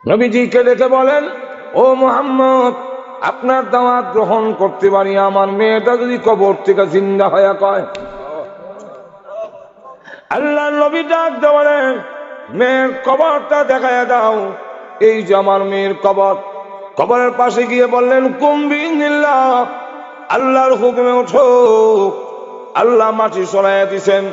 নবীজিকে ডেকে বলেন, ও মুহাম্মদ, আপনার দাওয়াত গ্রহণ করতে পারি, আমার মেয়েটা যদি কবর থেকে জিন্দা হয়ে কয়। আল্লাহ নবী ডাক দিয়ে বলেন, মেয়ের কবরটা দেখায় দাও। এই যে আমার মেয়ের কবর। কবরের পাশে গিয়ে বললেন, কুম্বিল্লাহ, আল্লাহর হুকুমে ওঠো। আল্লাহ মাটি সরাইয়া দিছেন।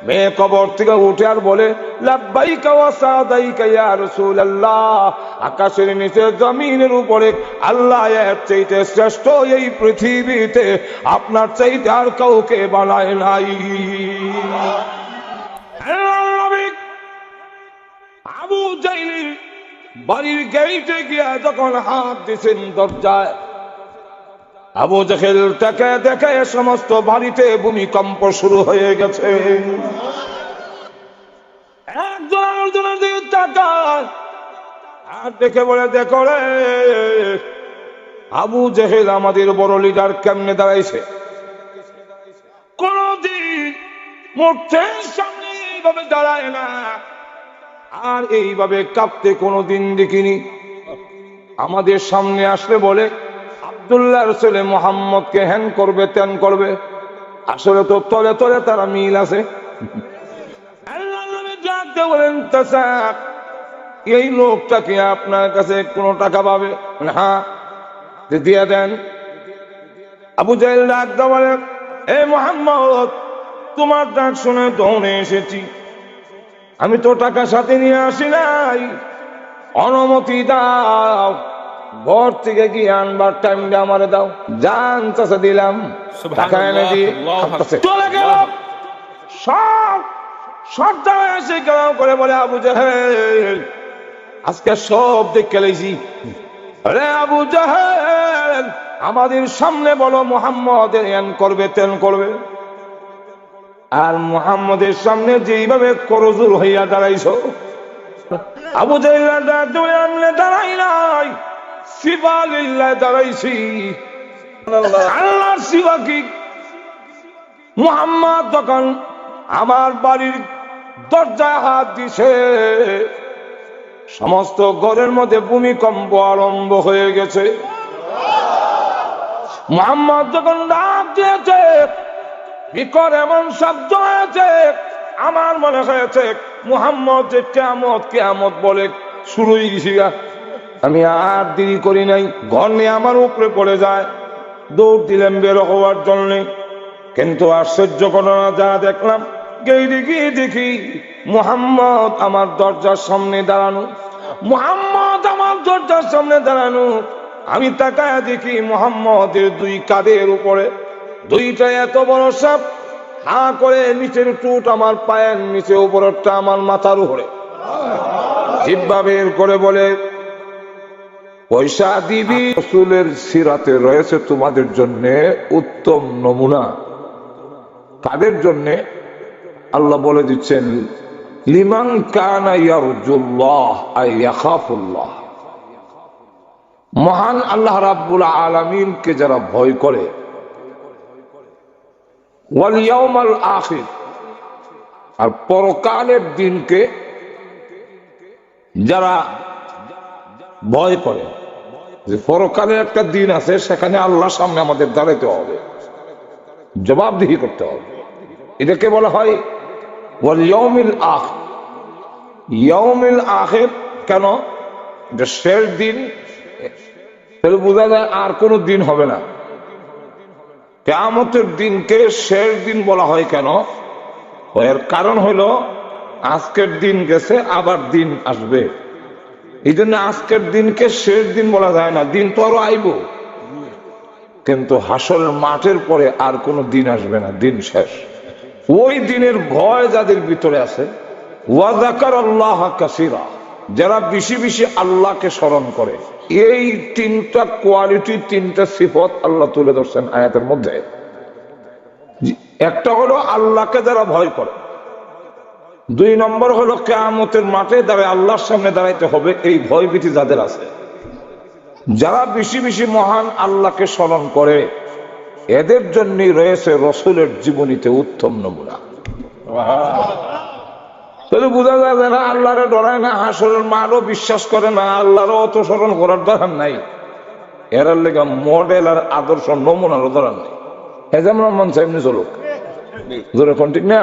মেয়ে কবর থেকে উঠে আর বলে, লাব্বাইকা ওয়া সাদাইকা ইয়া রাসূলুল্লাহ। আকাশের নিচে জমিনের উপরে আল্লাহ এর চাইতে শ্রেষ্ঠ এই পৃথিবীতে আপনার চাইতে আর কাউকে বানায় নাই। আবু জাহলের বাড়ির গেটে গিয়া যখন হাত দিয়েছেন দরজায়, আবু জাহেল তাকে দেখে সমস্ত বাড়িতে ভূমিকম্প শুরু হয়ে গেছে। একজন আরেকজনের দিকে তাকায় আর দেখে বলে, দেখো রে, আবু জাহেল আমাদের বড় লিডার কেমনে দাঁড়াইছে। কোনদিন মূর্তির সামনে এইভাবে দাঁড়ায় না, আর এইভাবে কাঁপতে কোনোদিন দেখিনি। আমাদের সামনে আসলে বলে, আব্দুল্লাহর ছেলে মুহাম্মদকে হ্যান করবে ত্যান করবে। আসলে তো তলে তলে তারা মিল আছে। বলেন, এই লোকটা কি আপনার কাছে কোনো টাকা পাবে? হ্যাঁ, দিয়ে দেন। আবু জাহেল ডাক দিয়ে বলেন, এ মুহাম্মদ, তোমার ডাক শুনে দৌড়ে এসেছি। আমি তো টাকা সাথে নিয়ে আসি নাই, অনুমতি দাও, ঘর থেকে গিয়ে আনবার টাইমটা আমারে দাও। জান চাচা দিলাম, টাকা এনে দিয়ে চলে গেল। সব জায়গায় এসে গেলাম করে বলে, আবু জাহেল, আজকে সব দেখে লেছি। আরে আবু জাহেল, আমাদের সামনে বলো মুহাম্মদ এন করবে তেন করবে, আর মুহাম্মদের সামনে যেইভাবে করজুর হইয়া দাঁড়াইছো। আবু জাহেল আমলে দাঁড়াই নাই, সিবা লিল্লাহ দাঁড়াইছি। আল্লাহর সিবা কি? মুহাম্মদ যখন আমার বাড়ির দরজায় হাত দিছে, সমস্ত ঘরের মধ্যে ভূমিকম্প আরম্ভ হয়ে গেছে। মুহাম্মদ যখন ডাক দিয়েছে, বিকট এমন শব্দ হয়েছে, আমার মনে হয়েছে মুহাম্মদ যে কিয়ামত কিয়ামত বলে শুরুই গেছি। আমি আর দেরি করি নাই, ঘর নিয়ে আমার উপরে পড়ে যায়। দৌড় দিলাম বের হওয়ার জন্য, কিন্তু আশ্চর্য ঘটনা যা দেখলাম, গিয়ে দেখি মুহাম্মদ আমার দরজার সামনে দাঁড়ানো। মুহাম্মদ আমার দরজার সামনে দাঁড়ানো। আমি তাকায় দেখি মুহাম্মদের দুই কাঁধের উপরে দুইটা এত বড় সাপ, হা করে নিচের টুট আমার পায়ের নিচে, উপরেরটা আমার মাথার উপরে। জিহ্বা বের করে বলে, পয়সা দিবি। রাসূলের সিরাতে রয়েছে তোমাদের জন্য উত্তম নমুনা। তাদের জন্য আল্লাহ বলে দিচ্ছেন, লিমান কানা ইয়ারজুল্লাহ আই ইয়াখাফুল্লাহ। মহান আল্লাহ রাব্বুল আলামিনকে যারা ভয় করে, ওয়াল ইয়াউমাল আখির, আর পরকালের দিনকে যারা ভয় করে, যে পরকালে একটা দিন আছে, সেখানে আল্লাহর সামনে আমাদের দাঁড়াতে হবে, জবাবদিহি করতে হবে। এটাকে বলা হয় ওয়াল ইয়াউমিল আখির। ইয়াউমিল আখির কেন? এটা শেষ দিন, তাহলে বোঝা যায় আর কোনো দিন হবে না। কিয়ামতের দিনকে শেষ দিন বলা হয় কেন? এর কারণ হলো আজকের দিন গেছে, আবার দিন আসবে। এই জন্য আজকের দিনকে শেষ দিন বলা যায় না, দিন তো আরো আইব, কিন্তু হাসরের মাঠের পরে আর কোনো দিন আসবে না, দিন শেষ। ওই দিনের ভয় যাদের ভিতরে আছে, ওয়া যাকারাল্লাহ কাসীরা, যারা বেশি বেশি আল্লাহকে স্মরণ করে, এই তিনটা কোয়ালিটি, তিনটা সিফত আল্লাহ তুলে ধরছেন আয়াতের মধ্যে। একটা হলো আল্লাহকে যারা ভয় করে, দুই নম্বর হলো কিয়ামতের মাঠে দাঁড়ায় আল্লাহর সামনে দাঁড়াইতে হবে, এই ভয়ভীতি যাদের আছে। যারা বেশি বেশি মহান আল্লাহকে স্মরণ করে, এদের জন্যই রয়েছে রাসূলের জীবনীতে উত্তম নমুনা। তাহলে বোঝা যায় যারা আল্লাহরে ডরায় না, হাসরের মারও বিশ্বাস করে না, আল্লাহরও অত স্মরণ করার দরকার নাই, এরার লেগে মডেল আর আদর্শ নমুনারও দরকার নাই। হ্যাঁ, যেমন মন চাই এমনি চলুক, ঠিক না?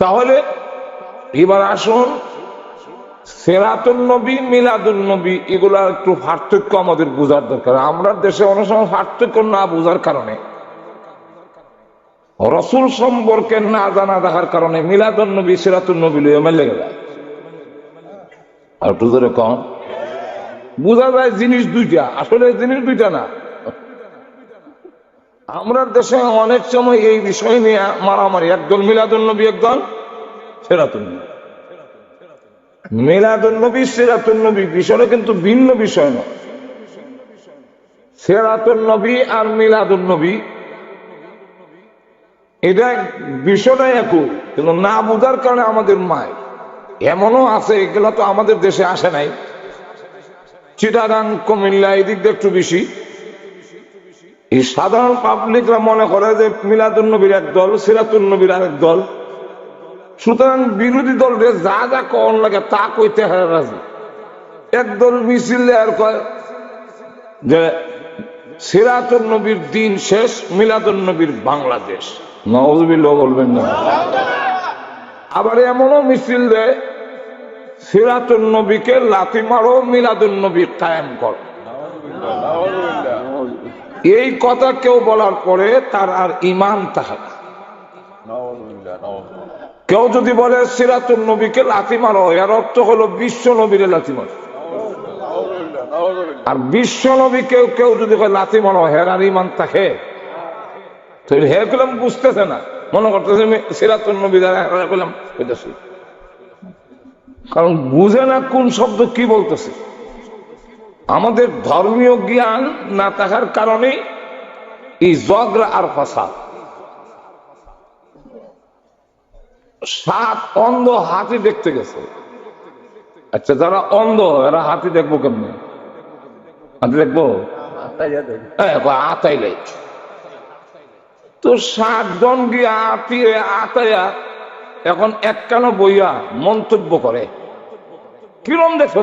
তাহলে এবার আসুন, সিরাতুন নবী, মিলাদুন নবী, এগুলা একটু পার্থক্য আমাদের বোঝার দরকার। আমরা দেশে অনেক সময় পার্থক্য না বোঝার কারণে, রসুল সম্পর্কে না জানা দেখার কারণে মিলাদুন নবী, সিরাতুন নবী লইয়া মেলে গেল। আর একটু ধরে কম বোঝা যায় জিনিস দুইটা, আসলে জিনিস দুইটা না। আমরা দেশে অনেক সময় এই বিষয় নিয়ে মারামারি, একদল মিলাদুন নবী, একদল সিরাতুন নবী। মিলাদুন নবী, সিরাতুন নবী বিষয়টা কিন্তু ভিন্ন বিষয় নয়। সিরাতুন নবী আর মিলাদুন নবী এটা বিষয়টা একই, কিন্তু না বোঝার কারণে আমাদের মায় এমনও আছে, এগুলো তো আমাদের দেশে আসে নাই, চিটাগাং, কুমিল্লা এদিক দিয়ে একটু বেশি। এই সাধারণ পাবলিকরা মনে করে যে মিলাদুন নবীর এক দল, সিরাতুন নবীর আরেক দল, সুতরাং বিরোধী দলকে যা যা কন লাগে তা কইতে হয় রাজি। একদল মিছিল আর কয় যে সিরাতুন নবীর দিন শেষ, মিলাদুন নবীর বাংলাদেশ। নাউযুবিল্লাহ বলবেন না? আবার এমনও মিছিল দেয় সিরাতুন নবীকে লাথি মারো, মিলাদুন নবী কায়েম কর। এই কথা কেউ বলার পরে তার আর ঈমান থাকে না। কেউ যদি বলে সিরাতুন নবীকে লাথি মারো, এর অর্থ হলো বিশ্ব নবীরে লাথি মারো। আর বিশ্ব নবী কেউ যদি লাথি মারো, হের আর ঈমান থাকে? তো হে কলাম বুঝতেছে না, মনে করতেছে সিরাতুন নবী দ্বারা কলাম বুঝতেছি, কারণ বুঝে না কোন শব্দ কি বলতেছে। আমাদের ধর্মীয় জ্ঞান না থাকার কারণে এই ঝগড়া আর ফাসাদ। সাত অন্ধ হাতি দেখতে গেছে। আচ্ছা, যারা অন্ধ এরা হাতি দেখবো কেমনে? হাতি দেখবো আতাইলে তো 7 জন গিয়ে আতাইয়া এখন এক কানো বইয়া মন্তব্য করে, কিরম দেখো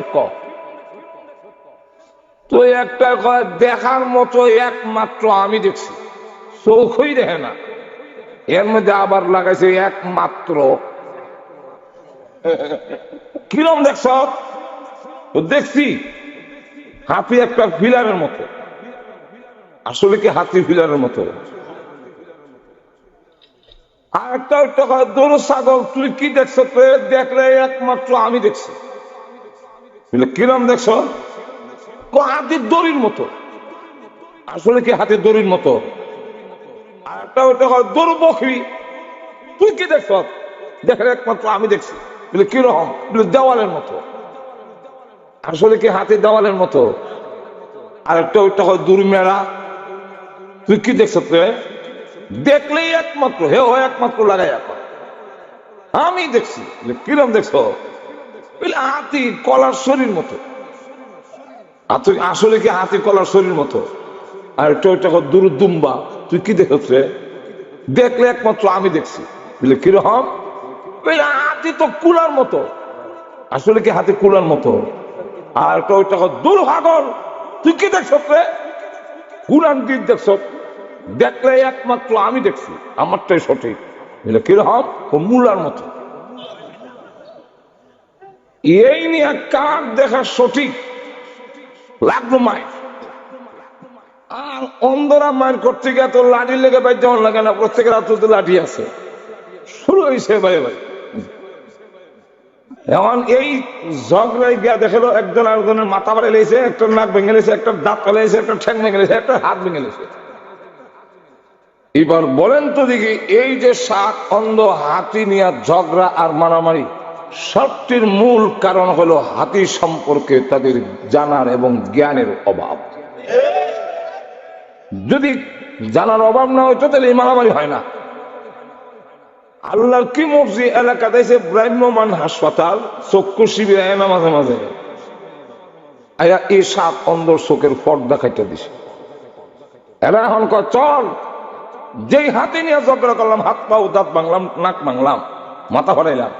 তো একটা কয় দেখার মতো একমাত্র আমি দেখছি, চোখই দেখে না। এর মধ্যে আবার লাগাইছে একমাত্র। কিরম দেখছ? দেখছি হাতি একটা ফিলারের মতো। আসলে কি হাতি ফিলারের মতো? আর একটা দৌড় ছাগল, তুই কি দেখছ? দেখলে একমাত্র আমি দেখছি। কিরম দেখছ? হাতির দড়ির মতো। আসলে কি হাতির দড়ির মতো? আর একটা দৌড় বকরি, তুই কি দেখছ? দেখলে একমাত্র আমি দেখছি। কিরকম? দেওয়ালের মতো। আসলে কি হাতির দেওয়ালের মতো? আর একটা দূর মেলা, তুই কি দেখছ? দেখলেই একমাত্র হে একমাত্র লাগাই আমি দেখছি। কিরম দেখছ? হাতি কলার শরীর মতো। আসলে কি হাতি কলার শরীর মতো? আর একটা দূর দুম্বা, তুই কি দেখছ? দেখলে একমাত্র আমি দেখছি। কিরকম? হাতি তো কুলার মতো। আসলে কি হাতি কুলার মতো? আর একটা দূর হাগর, তুই কি দেখছ? কুলান দিক দেখছ? দেখলে একমাত্র আমি দেখছি, আমারটাই সঠিক। কিরকম? মূলার মতো। এই নিয়ে কার দেখা সঠিক লাগলো মায়ের। আর অন্ধরা মায়ের করতে গিয়ে তো লাঠি লেগে পাই যেমন লাগে না, প্রত্যেকের হাতে লাঠি আছে, শুরু হয়েছে ভাই ভাই। এখন এই ঝগড়াই গিয়া দেখলো একজন আরেকজনের মাথা বাড়ে লেগেছে, একটা নাক ভেঙে লেগেছে, একটা দাঁত ফেলেছে, একটা ঠ্যাং ভেঙে লেগেছে, একটা হাত ভেঙে লেগেছে। এবার বলেন তো দেখি, এই যে 7 অন্ধ হাতি নিয়ে ঝগড়া আর মারামারি, সবটির মূল কারণ হলো হাতি সম্পর্কে তাদের জানার এবং জ্ঞানের অভাব। যদি জানার অভাব না হইতো তাহলে এই মারামারি হয় না। আল্লাহর কি মর্জি, এলাকাতে ব্রাহ্মমান হাসপাতাল, চক্ষু শিবির না মাঝে মাঝে আয়া এই 7 অন্ধ চোখের পর্দা খাইতে দিছে। এরা এখন কয় চল, যেই হাতে নিয়ে ঝগড়া করলাম, হাত পাও দাঁত ভাঙলাম, নাক ভাঙলাম, মাথা ফাটাইলাম,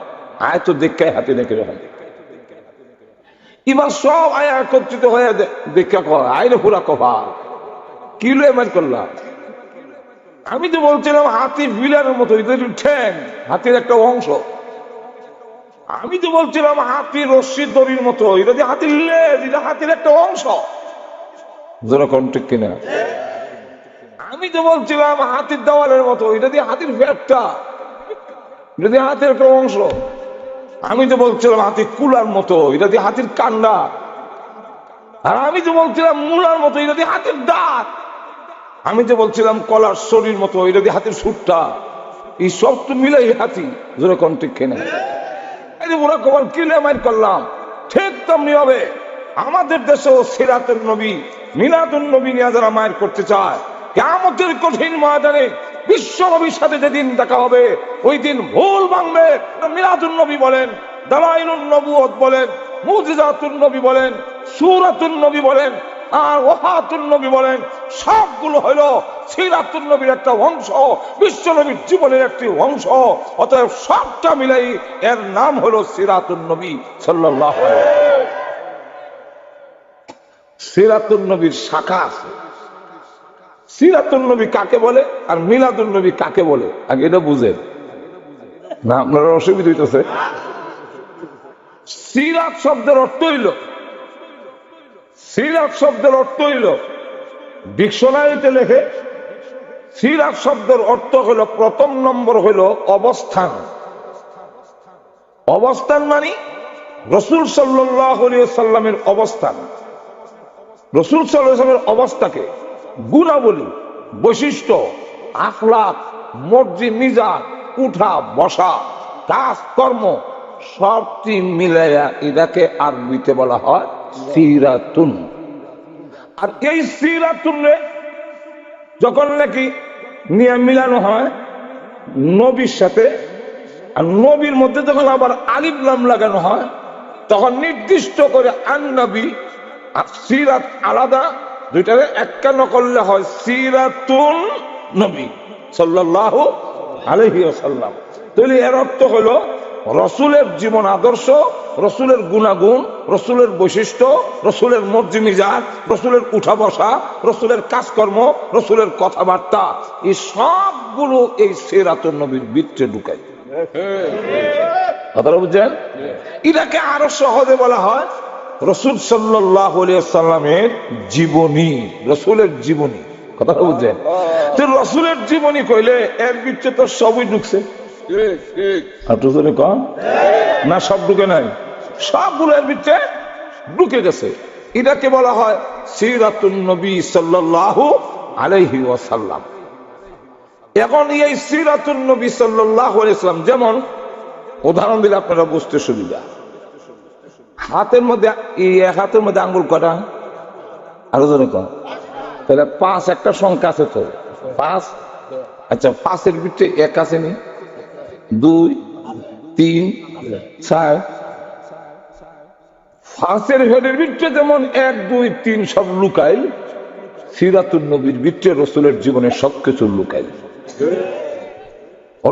আয় তো দেখাই হাতি দেখে যখন এবার সব আয় একত্রিত হয়ে দেখা কয় আয় রে পুরা কভার কি লো এমন করলাম। আমি তো বলছিলাম হাতি বিলারের মতো, এটা ঠ্যাং হাতির একটা অংশ। আমি তো বলছিলাম হাতির রশ্মির দড়ির মতো, এটা যে হাতির লেজ, এটা হাতির একটা অংশ। যেরকম ঠিক কিনা? আমি তো বলছিলাম হাতির দেওয়ালের মতো, এটা দিয়ে হাতির পেটটা, এটা দিয়ে হাতির একটা অংশ। আমি তো বলছিলাম হাতির কুলার মতো, এটা দিয়ে হাতির কান্ডা। আর আমি তো বলছিলাম মূলার মতো, এটা দিয়ে হাতির দাঁত। আমি তো বলছিলাম কলার শরীর মতো, এটা দিয়ে হাতির সুটটা। এই সব তো মিলাই হাতি। যেরকম ঠিক কিনা? এই যে ওরা কবার কিলে মাইর করলাম, ঠিক তেমনি হবে আমাদের দেশেও সিরাতুন নবী, মিলাদুন নবী নিয়ে যারা মায়ের করতে চায়, কিয়ামতের কঠিন ময়দানে বিশ্ব নবীর সাথে যেদিন দেখা হবে, ওই দিন ভুল ভাঙবে। মিলাদুন নবী বলেন, দালাইলুন নবুয়ত বলেন, মুজিজাতুন নবী বলেন, সূরাতুন নবী বলেন, আর ওয়াফাতুন নবী বলেন, সবগুলো হলো সিরাতুন নবীর একটা অংশ, বিশ্ব নবীর জীবনের একটি অংশ। অতএব সবটা মিলাই এর নাম হলো সিরাতুন নবী সাল্লাল্লাহু আলাইহি ওয়াসাল্লাম। সিরাতুন নবীর শাখা আছে। সিরাতুন নবী কাকে বলে আর মিলাদুন নবী কাকে বলে আগে এটা বুঝেন না, আপনারা অসুবিধা হইতেছে। সিরাত শব্দের অর্থ হইল, সিরাত শব্দের অর্থ হইল, ডিকশনারিতে লেখে সিরাত শব্দের অর্থ হলো, প্রথম নম্বর হইল অবস্থান। অবস্থান মানে রাসূল সাল্লাল্লাহু আলাইহি ওয়াসাল্লামের অবস্থান। রাসূল সাল্লাল্লাহু আলাইহি ওয়াসাল্লামের অবস্থাকে গুণাবলী, বৈশিষ্ট্য, আখলাক, মর্জি মিজাজ, উঠা বসা, কাজ কর্ম সবটি মিলাইয়া এটাকে আরবিতে বলা হয় সিরাতুন। আর এই সিরাতুনে যখন নাকি নিয়ে মিলানো হয় নবীর সাথে, আর নবীর মধ্যে যখন আবার আলিফ লাম লাগানো হয়, তখন নির্দিষ্ট করে আন নবী আর সিরাত আলাদা, দুইটারে একান্ন করলে হয় সিরাতুন নবী সাল্লাল্লাহু আলাইহি ওয়াসাল্লাম। তাহলে এর অর্থ হলো রসুলের জীবন আদর্শ, রসুলের গুণাগুণ, রসুলের বৈশিষ্ট্য, রসুলের মর্জি মিজাজ, রসুলের উঠা বসা, রসুলের কাজকর্ম, রসুলের কথাবার্তা, এই সবগুলো এই সিরাতুন নবীর ভিতরে ঢুকায়। কথাটা বুঝছেন? এটাকে আরো সহজে বলা হয় রাসূল সাল্লাল্লাহু আলাইহি ওয়াসাল্লামের জীবনী, রাসূলের জীবনী। কথাটা বুঝছেন? তো রাসূলের জীবনী কইলে এর ভিতরে তো সবই ঢুকছে। আপনাদের কম না সব ঢুকে নাই, সবগুলো এর ভিতরে ঢুকে গেছে। এটাকে বলা হয় সিরাতুন নবী সাল্লাল্লাহু আলাইহি ওয়াসাল্লাম। এখন এই সিরাতুন নবী সাল্লাল্লাহু আলাইহি ওয়াসাল্লাম, যেমন উদাহরণ দিলে আপনারা বুঝতে সুবিধা, হাতের মধ্যে এই এক হাতের মধ্যে আঙ্গুল কটা? আরো জনে কম। তাহলে 5 একটা সংখ্যা আছে তো, 5। আচ্ছা, 5-এর ভিতরে 1 আছে নি, 2, 3, 4। 5-এর হেডের ভিতরে যেমন 1, 2, 3 সব লুকাই, সিরাতুন নবীর ভিতরে রসুলের জীবনে সবকিছু লুকাই।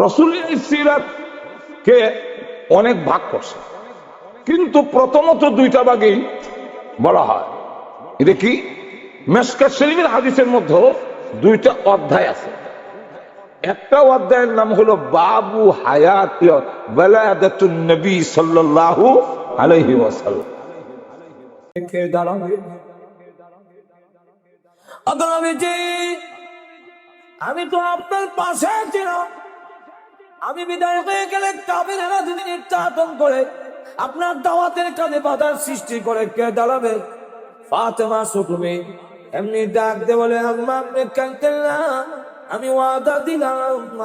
রসুলের সিরাত কে অনেক ভাগ করছে, কিন্তু প্রথমত 2টা ভাগেই বলা হয়। এটা কি? মিশকাত শরীফের হাদিসের মধ্যে 2টা অধ্যায় আছে। একটা অধ্যায়ের নাম হলো বাবু হায়াত ওয়ালাদাতুন নবী সাল্লাল্লাহু আলাইহি ওয়াসাল্লাম। আমি তো আপনার পাশে ছিলাম, আমি বিদায় হয়ে গেলে কাফেররা যদি নির্যাতন করে আপনার দাওয়াতের কাজে বাধার সৃষ্টি করে, কে দাঁড়াবে? ফাতেমা সুকুমি এমনি ডাক দে বলে, আম্মা আপনি কাঁদতেন না, আমি ওয়াদা দিলাম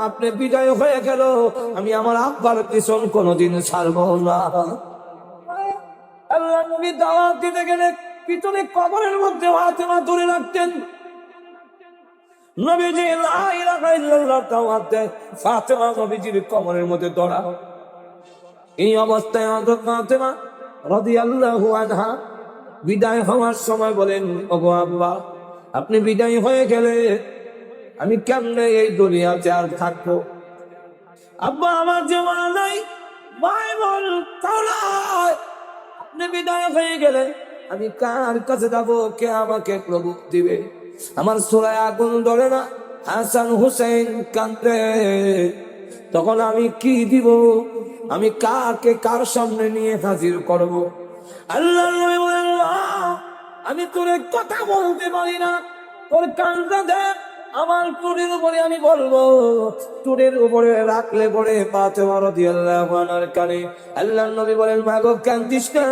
আপনি বিদায় হয়ে গেল আমি আমার আব্বার পিছন কোনোদিন ছাড়বো না। আল্লাহ নবী দাওয়াত দিতে গেলে পিছনে কবরের মধ্যে ফাতেমা ধরে রাখতেন। নবীজি লা ইলাহা ইল্লাল্লাহ দাওয়াত দেয়, ফাতেমা নবীজির কবরের মধ্যে ধরা। এই অবস্থায় হযরত ফাতেমা রাদিয়াল্লাহু আনহা বিদায় হওয়ার সময় বলেন, ওগো আব্বা, আপনি বিদায় হয়ে গেলে আমি কেমনে এই দুনিয়াতে আর থাকবো? আব্বা আমার যে মা নাই, ভাই বোন কাউ নাই, আপনি বিদায় হয়ে গেলে আমি কার কাছে যাবো? কে আমাকে প্রভু দিবে? আমার চুলায় আগুন ধরে না, হাসান হুসেন কান্দে। তখন আমি কি দিব? আমি কাকে কার সামনে নিয়ে হাজির করব? আল্লাহ নবী বলেন, আমি তোর কথা বলতে পারি না, তোর কানটা দেখ, আমার টুরের উপরে আমি বলবো। টুরের উপরে রাখলে পরে ফাতেমা রাদিয়াল্লাহু আনহার কানে আল্লাহর নবী বলেন, মাগো কান্দিস না,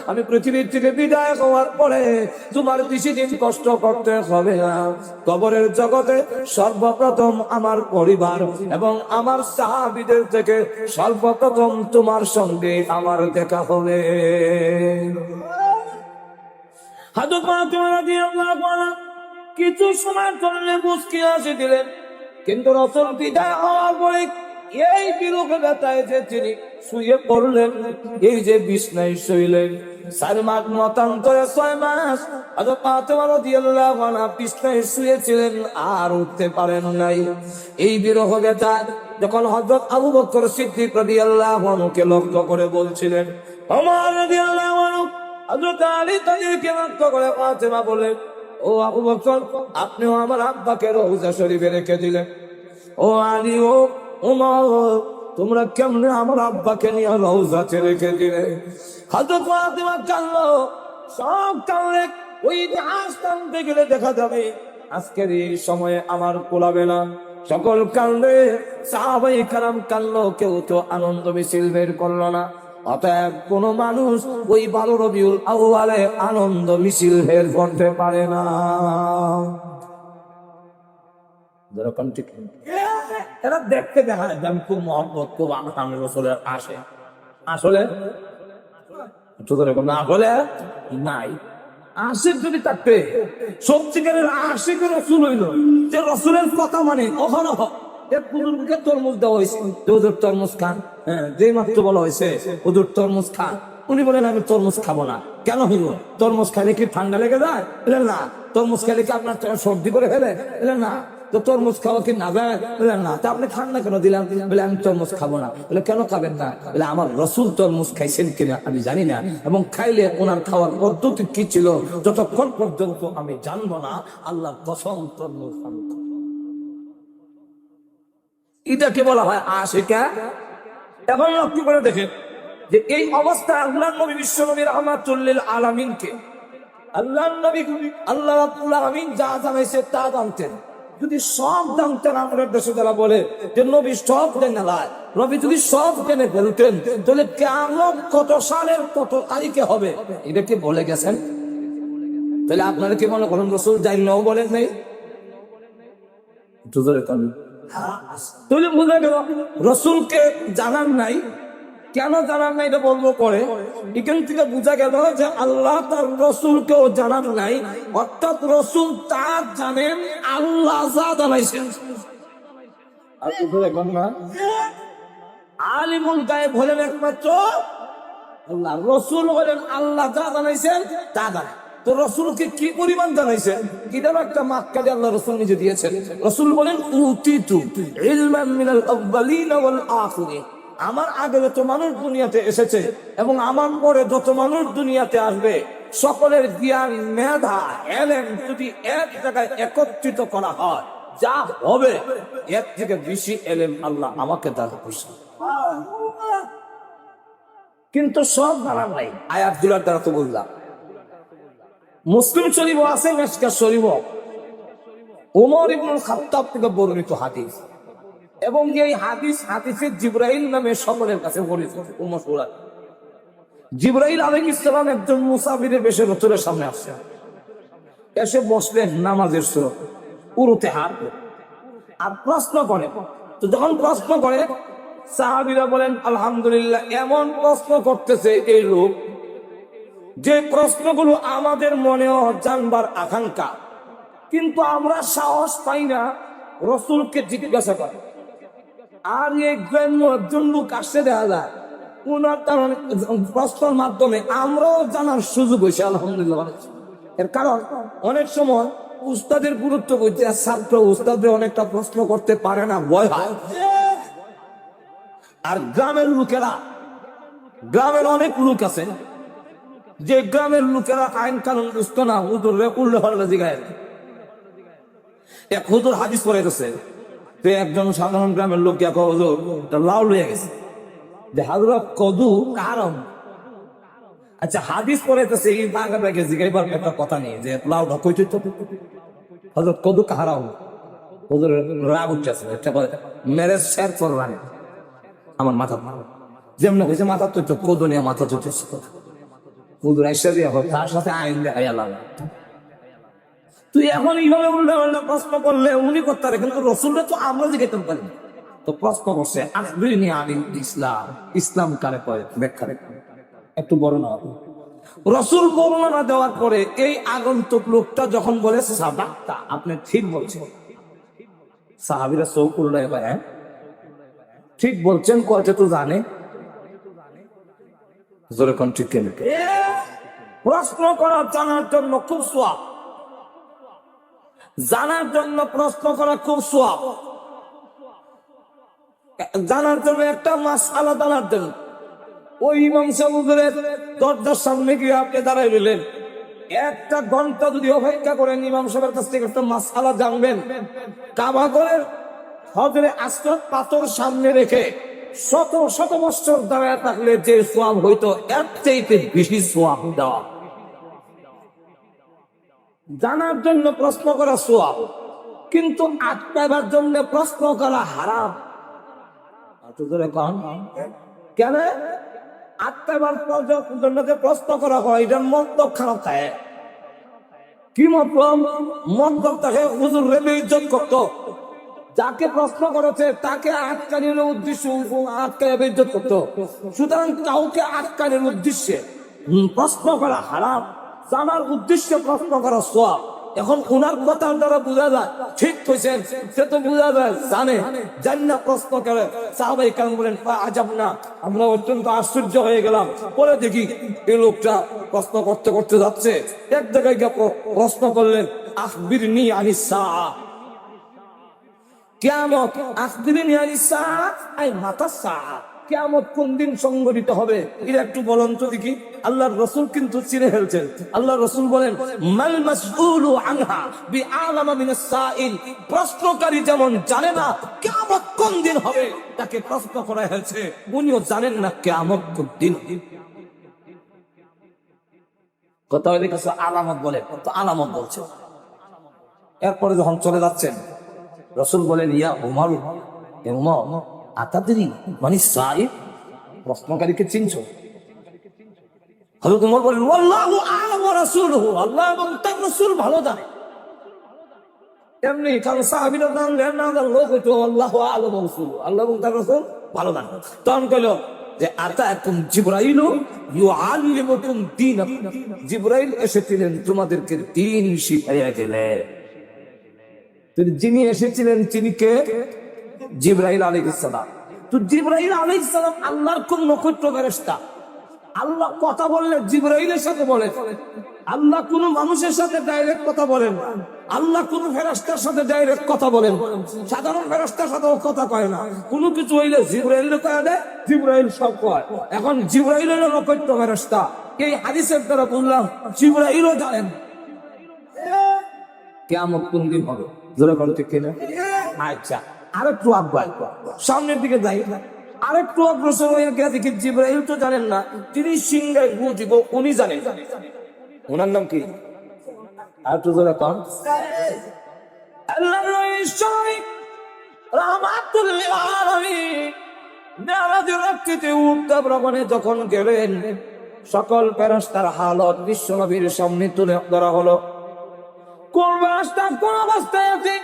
আমি পৃথিবীর থেকে বিদায় হওয়ার পরে তোমার বেশি দিন কষ্ট করতে হবে না। কবরের জগতে সর্বপ্রথম আমার পরিবার এবং আমার সাহাবীদের থেকে সর্বপ্রথম তোমার সঙ্গে আমার দেখা হবে। হযরত ফাতেমা রাদিয়াল্লাহু আনহা কিছু সময় চললে মুস্কি হাসি দিলেন, কিন্তু রাসূল বিদায় হওয়ার পরে এই বিরূপ ব্যথায় যে তিনি শুয়ে পড়লেন, এই যে বিছনায় শুইলেন 4 মাস মতান্তরে 6 মাস হযরত ফাতেমা রাদিয়াল্লাহু আনহা বিছনায় শুয়েছিলেন, আর উঠতে পারেন নাই। এই বিরহ ব্যথা যখন হযরত আবু বকর সিদ্দিক রাদিয়াল্লাহু আনহুকে লক্ষ্য করে বলছিলেন, ওমর রাদিয়াল্লাহু আনহু, হযরত আলী তাদেরকে লক্ষ্য করে ফাতেমা বলেন, ও আবু বকর, আপনিও আমার আব্বাকে রওজা শরীফে রেখে দিলেন। ও আলী, ও ওমর, তোমরা কেমনে আমার আব্বাকে নিয়ে রওজাতে রেখে দিলে? হযরত ফাতেমা কাঁদলো, সব কাঁদলে। ওই ইতিহাস টানতে গেলে দেখা যাবে আজকের এই সময়ে আমার কোলাবে না। সকল কান্দে, সাহাবায়ে কেরাম কান্দলো, কেউ তো আনন্দ মিছিল বের করলো না। অতএব কোন মানুষ ওই 12 রবিউল আউয়ালে আনন্দ মিছিল বের করতে পারে না। এরা দেখতে দেখা যায় খুব মহব্বত, খুব আমি রাসূলের আসে, আসলে আসলে নাই। আশিক যদি থাকতে সত্যিকারের আশিক রাসূল হইল, যে রাসূলের কথা মানে অহরহ বুজুর্গকে তরমুজ দেওয়া হয়েছে, হুজুর তরমুজ খান। হ্যাঁ, যে মাত্র বলা হয়েছে হুজুর তরমুজ খান, উনি বলেন আমি তরমুজ খাবো না। কেন হইল? তরমুজ খাইলে কি ঠান্ডা লেগে যায়? বলেন না। তরমুজ খাইলে কি আপনার সর্দি করে ফেলে? বলেন না। তো তরমুজ খাওয়া কি না যায়? বলেন না। তা আপনি খান না কেন দিলাম? বলে আমি তরমুজ খাবো না। বলে কেন খাবেন না? বলে আমার রাসূল তরমুজ খাইছেন কিনা আমি জানি না, এবং খাইলে ওনার খাওয়ার পদ্ধতি কি ছিল যতক্ষণ পর্যন্ত আমি জানবো না, আল্লাহ কসম তরমুজ খাবো। এটাকে বলা হয় আশিকা। এখন লক্ষ্য করে দেখেন যে এই অবস্থা আল্লাহ নবী বিশ্ব নবী রাহমাতুল লিল আলামিনকে আল্লাহ নবী আল্লাহ রাব্বুল আলামিন যা জানাইছে তা জানতেন। যদি সব জানতেন, আমাদের দেশে যারা বলে যে নবী সব জেনে নাই, নবী যদি সব জেনে ফেলতেন তাহলে কিয়ামত কত সালের কত তারিখে হবে এটা কি বলে গেছেন? তাহলে আপনারা কি মনে করেন রাসূল জানলেও বলেন নাই? তাহলে বোঝা গেল রাসূলকে জানার নাই। কেন জানার নাই এটা বলবো পরে। এখান থেকে বোঝা গেল যে আল্লাহ তার রাসূলকেও জানার নাই, অর্থাৎ রাসূল তা জানেন আল্লাহ যা জানাইছেন। আর কিছু দেখবেন না, আলিমুল গায়েব হলেন একমাত্র আল্লাহ, রাসূল হলেন আল্লাহ যা জানাইছেন তা জানেন। তো রাসূলকে কি পরিমাণ জানাইছেন এটার একটা মাক্কাদে আল্লাহ রাসূল নিজে দিয়েছেন। রাসূল বলেন, উতিতু ইলমান মিনাল আউয়ালিন ওয়াল আখিরিন, আমার আগে যত মানুষ দুনিয়াতে এসেছে এবং আমার পরে যত মানুষ দুনিয়াতে আসবে, সকলের জ্ঞান, মেধা, এলেম যদি এক জায়গায় একত্রিত করা হয়, যা হবে এর থেকে বেশি এলেম আল্লাহ আমাকে দান করছেন। কিন্তু সব জানার নাই। আয়াতগুলোর দ্বারা তো বললাম। মুসলিম শরীফ আছে, মিশকাত শরীফ, ওমর ইবনুল খাত্তাব থেকে বর্ণিত হাদিস, এবং এই হাদিসে জিবরাইল নামে সকলের কাছে পরিচিত। জিবরাইল আলাইহিস সালাম একজন মুসাফিরের বেশে রাসূলের সামনে আসছেন, এসে বসলেন নামাজের সুরত, উরুতে হাত আর প্রশ্ন করে। তো যখন প্রশ্ন করে সাহাবীরা বলেন আলহামদুলিল্লাহ, এমন প্রশ্ন করতেছে এই লোক যে প্রশ্নগুলো আমাদের মনেও জানবার আকাঙ্ক্ষা, কিন্তু আমরা সাহস পাই না রাসূলকে জিজ্ঞাসা করে। আর একজন লোক আসছে দেখা যায়, উনার প্রশ্নের মাধ্যমে আমরাও জানার সুযোগ হয়েছে আলহামদুলিল্লাহ। এর কারণ অনেক সময় উস্তাদের গুরুত্ব বুঝতে ছাত্র উস্তাদের অনেকটা প্রশ্ন করতে পারে না, ভয় হয়। আর গ্রামের লোকেরা, গ্রামের অনেক লোক আছে যে গ্রামের লোকেরা আইন কানুন বুঝতো না, হুজুর উল্লে পাল্লে জিগায়। এক হুজুর হাদিস পড়াইতেছে, তো একজন সাধারণ গ্রামের লোক গিয়া কয়, হুজুর লাউ লইয়া গেছে যে হাজরা কদু কারণ। আচ্ছা হাদিস পড়াইতেছে এই বাগা ব্যাগে জিগাইবার একটা কথা নেই যে লাউটা কই তুই তো হযরত কদু কাহারাও। হুজুর রাগ উঠতেছে, একটা বলে মেরে শের করবান আমার মাথা মারো, যেমন হয়েছে মাথা তো কদু নিয়ে মাথা চুটেছে। হুজুর আইসা দিয়া তার সাথে আইন দেখাইয়া লাগা। তুই এখন এইভাবে উল্টা উল্টা প্রশ্ন করলে উনি করতে পারে, কিন্তু রসুলটা তো আমরা জিজ্ঞাসা পারি। তো প্রশ্ন করছে আখবিরনি আনিল ইসলাম, ইসলাম কারে কয় ব্যাখ্যা একটু বর্ণনা হবে। রসুল বর্ণনা দেওয়ার পরে এই আগন্তুক লোকটা যখন বলে সাদাক্তা, আপনি ঠিক বলছেন, সাহাবীরা চোখ উল্টায় ভাই, হ্যাঁ ঠিক বলছেন, কয়টা তো জানে জোরে কোন ঠিক কেন। প্রশ্ন করা জানার জন্য খুব সোয়াব, জানার জন্য প্রশ্ন করা খুব সোয়াব, জানার জন্য একটা মাসআলা জানার জন্য। ওই ইমাম সাহেবের দরজার সামনে গিয়ে আপনি দাঁড়াই রইলেন, একটা ঘন্টা যদি অপেক্ষা করেন ইমাম সাহেবের কাছ থেকে একটা মাসআলা জানবেন, কাবা ঘরের হজরে আসওয়াদ পাথর সামনে রেখে শত শত বছর দাঁড়ায় থাকলে যে সোয়াব হইতো এর চাইতে বেশি সোয়াব দেওয়া। জানার জন্য প্রশ্ন করা সোয়াব, কিন্তু আটকাবার জন্য প্রশ্ন করা হারাম। কেন আটকাবার জন্য প্রশ্ন করা হয়? এটা মন্তব্য খারাপ থাকে। কি মতলব? মন্তব্য তাকে হুজুর রেবে ইজ্জত করতো, যাকে প্রশ্ন করেছে তাকে আটকানোর উদ্দেশ্য আটকায় ইজ্জত করতো। সুতরাং কাউকে আটকানোর উদ্দেশ্যে প্রশ্ন করা হারাম, জানার উদ্দেশ্যে প্রশ্ন করা সওয়াব। এখন ওনার কথার দ্বারা বোঝা যায় ঠিক কইছেন, সে তো বোঝা যায় জানে, জান্না প্রশ্ন করে। সাহাবায়ে কেরাম বলেন আজাব না, আমরা অত্যন্ত আশ্চর্য হয়ে গেলাম। পরে দেখি এই লোকটা প্রশ্ন করতে করতে যাচ্ছে, এক জায়গায় গিয়ে প্রশ্ন করলেন আখবিরনি আনিস সাআ, কিয়ামত। আখবিরনি আনিস সাআ আই মাতা সাআ, কিয়ামত কোন দিন সংঘটিত হবে এটা একটু বলুন তো দেখি। আল্লাহর রাসূল কিন্তু চিনে ফেলছেন। আল্লাহর রাসূল বলেন মাল মাসউলু আনহা বিআলামা মিনাস সাইল, প্রশ্নকারী যেমন জানে না কিয়ামত কোন দিন হবে, তাকে প্রশ্ন করা হয়েছে উনিও জানেন না কিয়ামত কোন দিন। কথা হলে কাছে আলামত বলে, তো আলামত বলছে। এরপরে যখন চলে যাচ্ছেন রাসূল বলেন ইয়া উমর, এ উমর আতাদরি মানে সাইব, প্রশ্নকারীকে চিনছো? হযরত ওমর বলেন আল্লাহু আ'লাম ওয়া রাসূলুহু, আল্লাহ এবং তার রাসূল ভালো জানে। এমনি কারণ সাহাবীরা জানলেন না লোক হইতো আল্লাহু আ'লাম ওয়া রাসূলুহু, আল্লাহ এবং তার রাসূল ভালো জানে। তখন কইল যে আতাকুম জিবরাইলু ইউআল্লিমুকুম দীনাকুম, জিবরাইল এসেছিলেন তোমাদেরকে দ্বীন শিখাইয়া গেলেন। যিনি এসেছিলেন তিনি কে? জিবরাইল আলাইহিস সালাম। তো জিবরাইল আলাইহিস সালাম আল্লাহর কোন নক্ষত্র ফেরেশতা। আল্লাহ কথা বললে জিবরাইলের সাথে বলেন, আল্লাহ কোন মানুষের সাথে ডাইরেক্ট কথা বলেন না, আল্লাহ কোন ফেরেশতার সাথে ডাইরেক্ট কথা বলেন, সাধারণ ফেরেশতার সাথে কথা কয় না। কোনো কিছু হইলে জিবরাইল কয় দেয়, জিবরাইল সব কয়। এখন জিবরাইল হলো নক্ষত্র ফেরেশতা। এই হাদিসের দ্বারা বললাম জিবরাইলও জানেন কিয়ামত কোন দিন হবে। জোরে বলতে কিনা? আচ্ছা আরেকটু আগুয়াই সামনের দিকে যাই, আরেকটু অগ্রসর হয়ে গিয়ে দেখি জিবরাইল তো জানেন না, যিনি সিংহায় গু দিব উনি জানেন। ওনার নাম কি? আরেকটু জোরে কন। আল্লাহর রাসূল রাহমাতুল লিল আলামিন মেরাজের রাত্রিতে উঠা ভ্রমণে যখন গেলেন, সকল ফেরেশতার হালত বিশ্ব নবীর সামনে তুলে ধরা হলো। কোন অবস্থায় আছে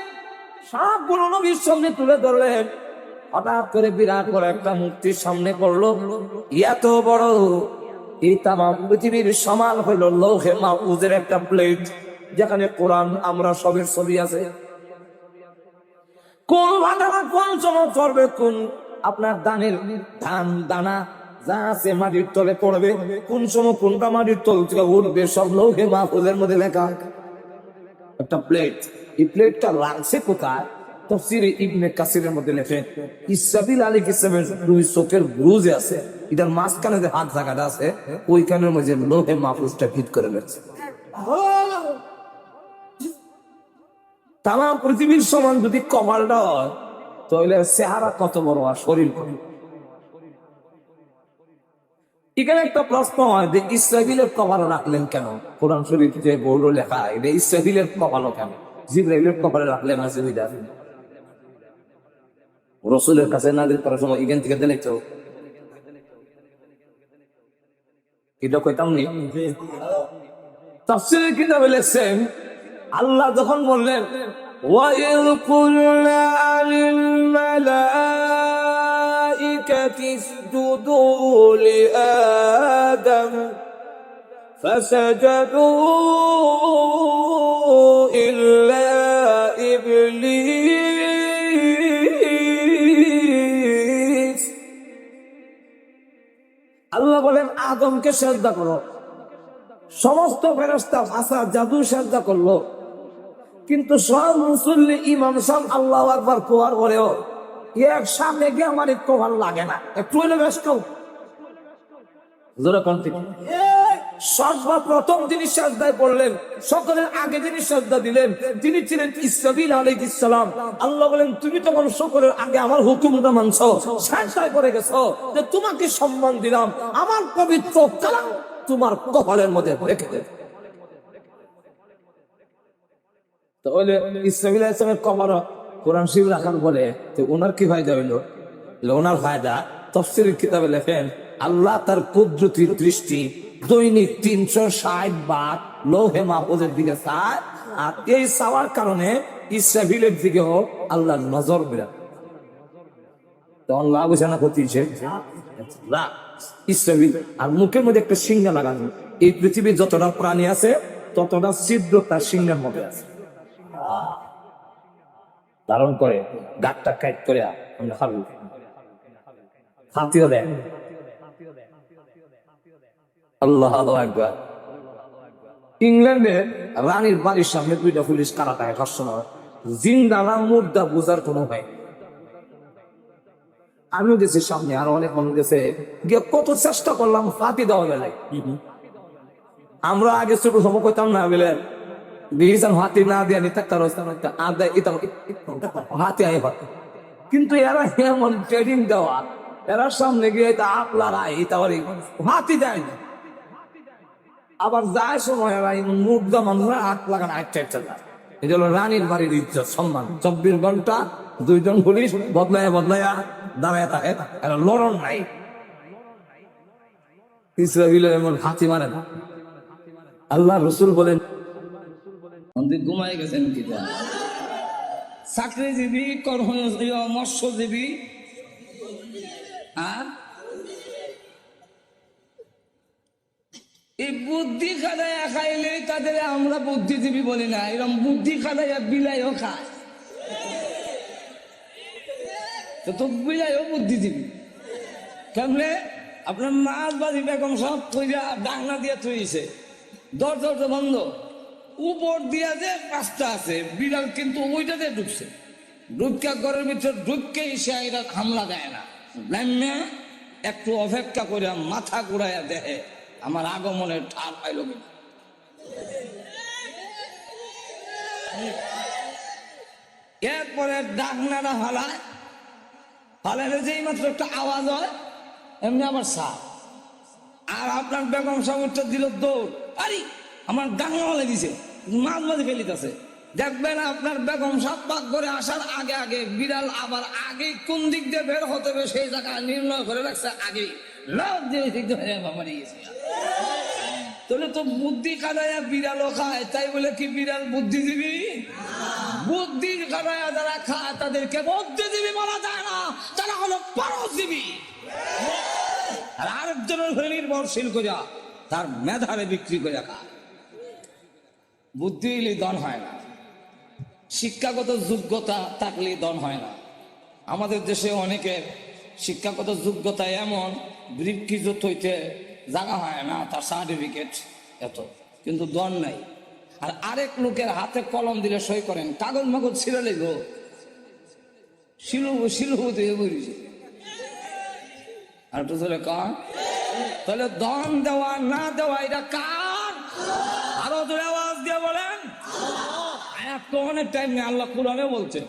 সবগুলো নবীর সামনে তুলে ধরলেন। হঠাৎ করে বিরাট বড় একটা মূর্তির সামনে পড়লো, এত বড় এই তামাম পৃথিবীর সমান হইল লৌহে মাহফুজের একটা প্লেট, যেখানে কোরআন আমরা সবের ছবি আছে। কোন বাঁধাটা কোন সময় করবে, কোন আপনার ধানের ধান দানা যা আছে মাটির তলে পড়বে, কোন সময় কোনটা মাটির তল থেকে উঠবে, সব লৌহে মাহফুজের মধ্যে লেখা। একটা প্লেট, এই প্লেটটা লাগছে কোথায়? তো তাফসীরে ইবনে কাসিরের মধ্যে লেখেন ইসরাফিল আলাইহিস সালামের দুই চোখের বুরুজে আছে, এটার মাঝখানে যে হাত জায়গাটা আছে ওইখানের মধ্যে লোহে মাহফুজটা ফিট করে রেখেছে। তাম পৃথিবীর সমান যদি কপালটা হয় তাহলে চেহারা কত বড় আর শরীর কত। এখানে একটা প্রশ্ন হয় যে ইসরাফিলের কপাল রাখলেন কেন? কোরআন শরীফ যে বড় লেখা এটা ইসরাফিলের কপালও কেন, জিবরাইলের কপালে রাখলেন না সুবিধা? রসুলের কাছে নাজিল করার সময় এখান থেকে দেখছো এটা কইতাম নি। তাফসীরের কিতাবে লেখছেন আল্লাহ যখন বললেন ওয়াইল কুলনা লিল মালাইকাতি ইসজুদু লিআদম ফাসাজাদু ইল্লা ইবলিস। আল্লাহ বলেন আদমকে সিজদা করো, সমস্ত ফেরেশতা ভাষা জাদু সিজদা করলো, কিন্তু সব মুসল্লি ইমাম সাহেব আল্লাহু আকবার কোয়ার পরেও এক সামনে গিয়ে আমার একটু ভালো লাগে না, একটু হলে ব্যস্ত সর্বপ্রথম যিনি সিজদায় পড়লেন, সকলের আগে যিনি সিজদা দিলেন তিনি ছিলেন ইসরাফিল আলাইহিস সালাম। আল্লাহ বলেন তুমি তখন সকলের আগে আমার হুকুমটা মানছো, সিজদায় পড়ে গেছো, যে তোমাকে সম্মান দিলাম, আমার পবিত্র কালাম তোমার কপালের মধ্যে রেখে দেব। তাহলে ইসরাফিল আলাইহিস সালামের কবর কোরআন শরীফ রাখার বলে তো ওনার কি ফায়দা হইলো? ওনার ফায়দা তাফসীরের কিতাবে লেখেন আল্লাহ তার কুদরতির দৃষ্টি দৈনিক 360 বার লৌহে মাহফুজের দিকে চায়, আর এই চাওয়ার কারণে ইসরাফিলের দিকেও আল্লাহ নজর বিরাট। তখন লাভ হয়েছে না ক্ষতি? ইসরাফিল আর মুখের মধ্যে একটা সিংহা লাগানো, এই পৃথিবীর যতটা প্রাণী আছে ততটা ছিদ্র তার সিংহের মধ্যে আছে, ধারণ করে গাঁটটা কাইট করে আমরা খাবো, হাতিও দেয়। আল্লাহু আকবার। ইংল্যান্ডে রানীর বাড়ির সামনে দুইটা পুলিশ কারাটায় ধর্ষণ হয়, জিন্দা না মুর্দা বোঝার কোনো হয়। আমিও গেছি সামনে, আর অনেক মানুষ গেছে, গিয়ে কত চেষ্টা করলাম ফাঁতি দেওয়া গেলে। আমরা আগে ছোট সময় করতাম না বলে হাতি না দিয়ে হাতি আই, কিন্তু এরা এমন ট্রেনিং দেওয়া, এরা সামনে গিয়ে হাতি দেয় না, আবার যায় সময় এরা মুগ্ধ মানুষরা হাত লাগান এই জন্য রানীর বাড়ির ইজ্জত সম্মান 24 ঘন্টা 2 জন পুলিশ বদলায় দাঁড়ায় থাকে, এরা লড়ন নাই। ইসরাফিল এমন হাতি মারে না। আল্লাহ রসুল বলেন ঘুমাই গেছেন কি চাকরিজীবী, মৎস্যজীবী আর এই বুদ্ধি খাদাইয়া খাইলে তাদের আমরা বুদ্ধিজীবী বলি না, এরকম বুদ্ধি খাদাইয়া বিলাইও খায় তো বিলাইও বুদ্ধিজীবী। কেমনে? আপনার মাছ বাজি বেগম সব থইয়া ডাকনা দিয়ে থইছে, দরজা বন্ধ, উপর দিয়া যে 5টা আছে, বিড়াল কিন্তু ওইটাতে ঢুকছে, ঢুকা ঘরের ভিতরে ঢুককে এসে এরা হামলা দেয় না, একটু অপেক্ষা করে মাথা ঘুরাইয়া দেখে আমার আগমনের ঠার পাইল কিনা। এরপরে ডাকনারা হালায় যেই মাত্র একটা আওয়াজ হয় এমনি আবার সাপ, আর আপনার বেগম সাহেবটা দিল দৌড়, আরে আমার ডাঙ্গা হলে দিছে, মাছ মাঝে ফেলিতেছে। দেখবেন আপনার বেগম সাহেব পাক করে আসার আগে আগে বিড়াল আবার আগে কোন দিক দিয়ে বের হতে হবে সেই জায়গা নির্ণয় করে রাখছে, আগেই তাহলে তো বুদ্ধি খাদাইয়া বিড়ালও খায়, তাই বলে কি বিড়াল বুদ্ধিজীবী? বুদ্ধি খাদাইয়া যারা খায় তাদেরকে বুদ্ধিজীবী বলা যায় না, তারা হলো পরজীবী। আর আরেকজনের হয়ে নির্ভরশীল করিয়া তার মেধারে বিক্রি করে খায়। বুদ্ধি হইলে দন হয় না, শিক্ষাগত যোগ্যতা থাকলে দন হয় না। আমাদের দেশে অনেকের শিক্ষাগত যোগ্যতা এমন ব্রিফকেস হইতে জায়গা হয় না, তার সার্টিফিকেট এত, কিন্তু দন নাই। আর আরেক লোকের হাতে কলম দিলে সই করেন, কাগজ মাগজ ছিঁড়ে লেগো, শিলু শিলু দিয়ে বলেছে। আর তো তাহলে কার? তাহলে দন দেওয়া না দেওয়া এটা কার? আরো জোরে আওয়াজ দিয়ে বলেন। আয়াত তো অনেক টাইম নেই, আল্লাহ কোরআনে বলছেন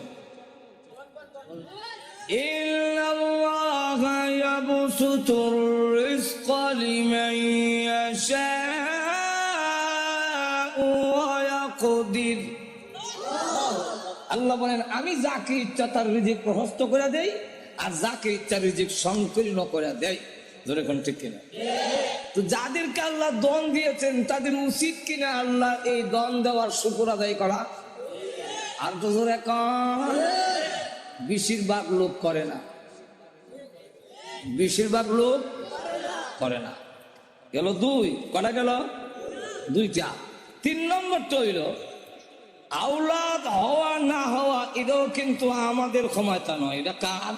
ইন্নাল্লাহা ইয়াবসুতুর রিজকা লিমান ইয়াশাউ ওয়া ইয়াকদির। আল্লাহ বলেন আমি যাকে ইচ্ছা তার রিজিক প্রশস্ত করে দেই, আর যাকে ইচ্ছা রিজিক সংকীর্ণ করে দেয়। ধরে কোন ঠিক কিনা? তো যাদেরকে আল্লাহ দন দিয়েছেন তাদের উচিত কিনা আল্লাহ এই দন দেওয়ার শুকর আদায় করা? আর তো ধরে বেশিরভাগ লোক করে না, বেশিরভাগ লোক করে না। গেল দুই, কটা গেল? দুইটা। তিন নম্বরটা হইল আওলাদ হওয়া না হওয়া, এটাও কিন্তু আমাদের ক্ষমতা নয়, এটা কার?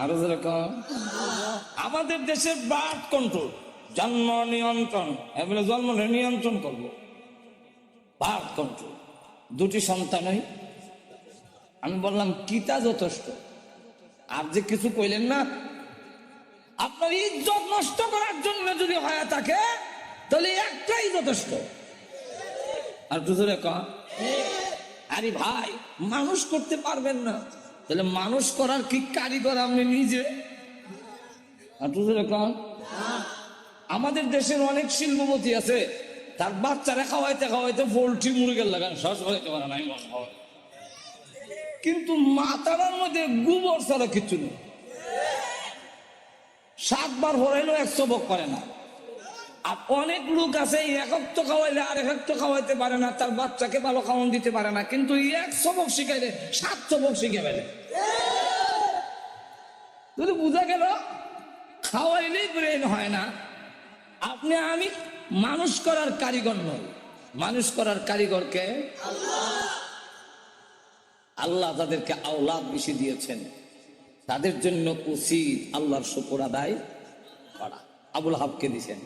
আরো যেরকম আমাদের দেশের বার্থ কন্ট্রোল, জন্ম নিয়ন্ত্রণ, এবারে জন্ম নিয়ন্ত্রণ করবো, বার্থ কন্ট্রোল। দুটি সন্তানই আমি বললাম কিতা যথেষ্ট। আর যে কিছু কইলেন না, আপনার ইজ্জত নষ্ট করার জন্য যদি হয়ে থাকে তাহলে একটাই যথেষ্ট। আর দুজনে কন আরে ভাই মানুষ করতে পারবেন না, তাহলে মানুষ করার কি কারিগর আপনি নিজে? আর দুজনে কন আমাদের দেশের অনেক শিল্পপতি আছে, তার বাচ্চারা খাওয়াইতে খাওয়াইতে পোল্ট্রি মুরগের লাগান সস খাওয়াইতে পারে না, কিন্তু মাথার মধ্যে গোবর ছাড়া কিছু নেই। 7 বার হরাইলেও 100 বক করে না। আর অনেক লোক আছে একক তো খাওয়াইলে আর এক তো খাওয়াইতে পারে না, তার বাচ্চাকে ভালো খাওয়ান দিতে পারে না, কিন্তু 100 বক শিখাইলে 700 বক শিখে ফেলে। যদি বোঝা গেল খাওয়াইলেই ব্রেন হয় না। আপনি আমি মানুষ করার কারিগর নই, মানুষ করার কারিগরকে আল্লাহ তাদেরকে আওলাদ বেশি দিয়েছেন, তাদের জন্য উচিত আল্লাহর শুকর আদায় করা। আবুল আহাবকে দিয়েছেন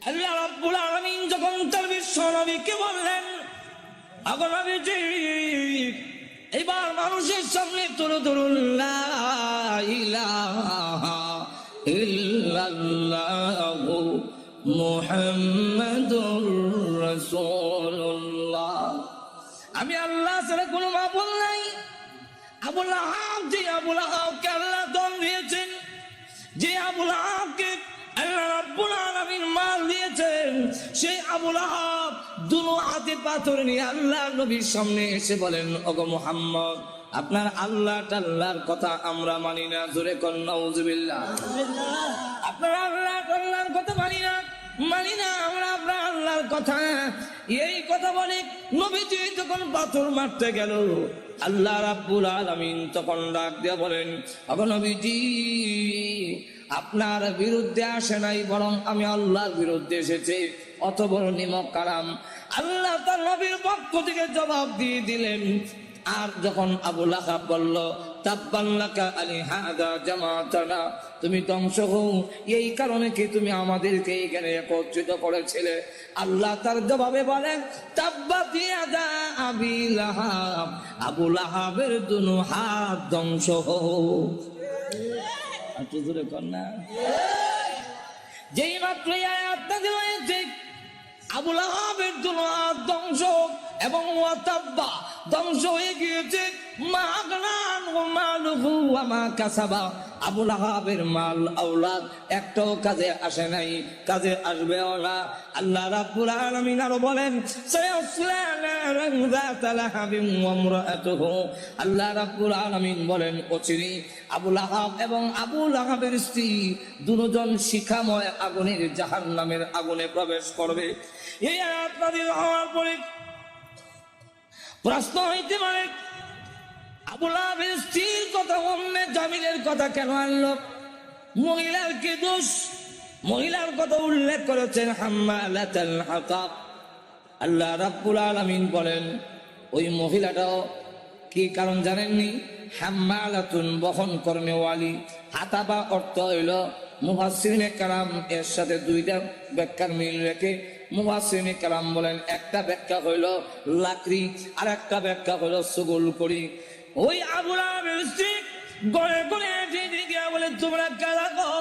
আল্লাহ রাব্বুল আলামিন যখন তার বিশ্ব নবীকে বললেন, আগো নবীজি এবার মানুষের সামনে তুলে ধরুন লা ইলাহা ইল্লাল্লাহু মুহাম্মাদুর রাসূলুল্লাহ। আমি আল্লাহ ছাড়া কোনো মাবুদ নাই। আবুল আহাব, যে আবুল আহাবকে আল্লাহ দন দিয়েছেন, যে আবুল আহাবকে আল্লাহ রাব্বুল আলামিন মাল দিয়েছেন, সেই আবুল আহাব দুনো হাতে পাথর নিয়ে আল্লাহ নবীর সামনে এসে বলেন, ওগো মুহাম্মদ আপনার আল্লাহ টাল্লাহর কথা আমরা মানি না। জোরে কোন নাউজুবিল্লাহ। আপনার আল্লাহ টাল্লাহর কথা মানি না, মানি না আমরা আপনার আল্লাহর কথা। এই কথা বলে নবীজি যখন পাথর মারতে গেল, আল্লাহ রাব্বুল আলামিন তখন ডাক দিয়ে বলেন, ওগো নবীজি আপনার বিরুদ্ধে আসে নাই, বরং আমি আল্লাহর বিরুদ্ধে এসেছি। অত বড় নিমক কারাম আল্লাহ তার নবীর পক্ষ থেকে জবাব দিয়ে দিলেন। আর যখন আবুল আহাব বলল, তাব্বাল্লাকা আলিহাদা জামাতানা, তুমি ধ্বংস হও এই কারণে কি তুমি আমাদেরকে এখানে একত্রিত করেছিলে? আল্লাহ তার জবাবে বলেন, তাব্বাত ইয়াদা আবি লাহাব, আবুল আহাবের দুনো হাত ধ্বংস হোক। যেই মাত্র আয়াতটা হয়েছে আবুল আহাবের দুনো হাত ধ্বংস এবং ওয়াতাব্বা ধ্বংস হয়ে গিয়েছে, মা আগনান ওয়া মালুহু ওয়া মা কাসাবা। আবুল আহাবের মাল আওলাদ একটাও কাজে আসে নাই, কাজে আসবেও না। আল্লাহ রাব্বুল আলামিন আরো বলেন, সায়াসলা নারান যাতা লাহাবিন ওয়া ইমরাআতুহু। আল্লাহ রাব্বুল আলামিন বলেন, অচিরেই আবুল আহাব এবং আবুল আহাবের স্ত্রী দুজন শিখাময় আগুনের জাহান্নামের আগুনে প্রবেশ করবে। এই আয়াত নাযিল হওয়ার পরে প্রশ্ন হইতে পারে, আবুল আহাবের স্ত্রীর কথা উম্মে জামিলের কথা কেন আনলো? মহিলার কি দোষ? মহিলার কথা উল্লেখ করেছেন হাম্মালাতাল হাতাব। আল্লাহ রাব্বুল আলামিন বলেন, ওই মহিলাটাও কি কারণ জানেননি? হাম্মালাতুন বহন কর্মেওয়ালি, হাতাবা অর্থ হইল, মুফাসসিরিনে কালাম এর সাথে দুইটা ব্যাখ্যার মিল রেখে মুফাসসিরিনে কালাম বলেন, একটা ব্যাখ্যা হইল লাকড়ি আর একটা ব্যাখ্যা হইল সুগুল করি। ওই আবুল আহাবের স্ত্রী গড়ে গড়ে গিয়া বলে, তোমরা কারা গো?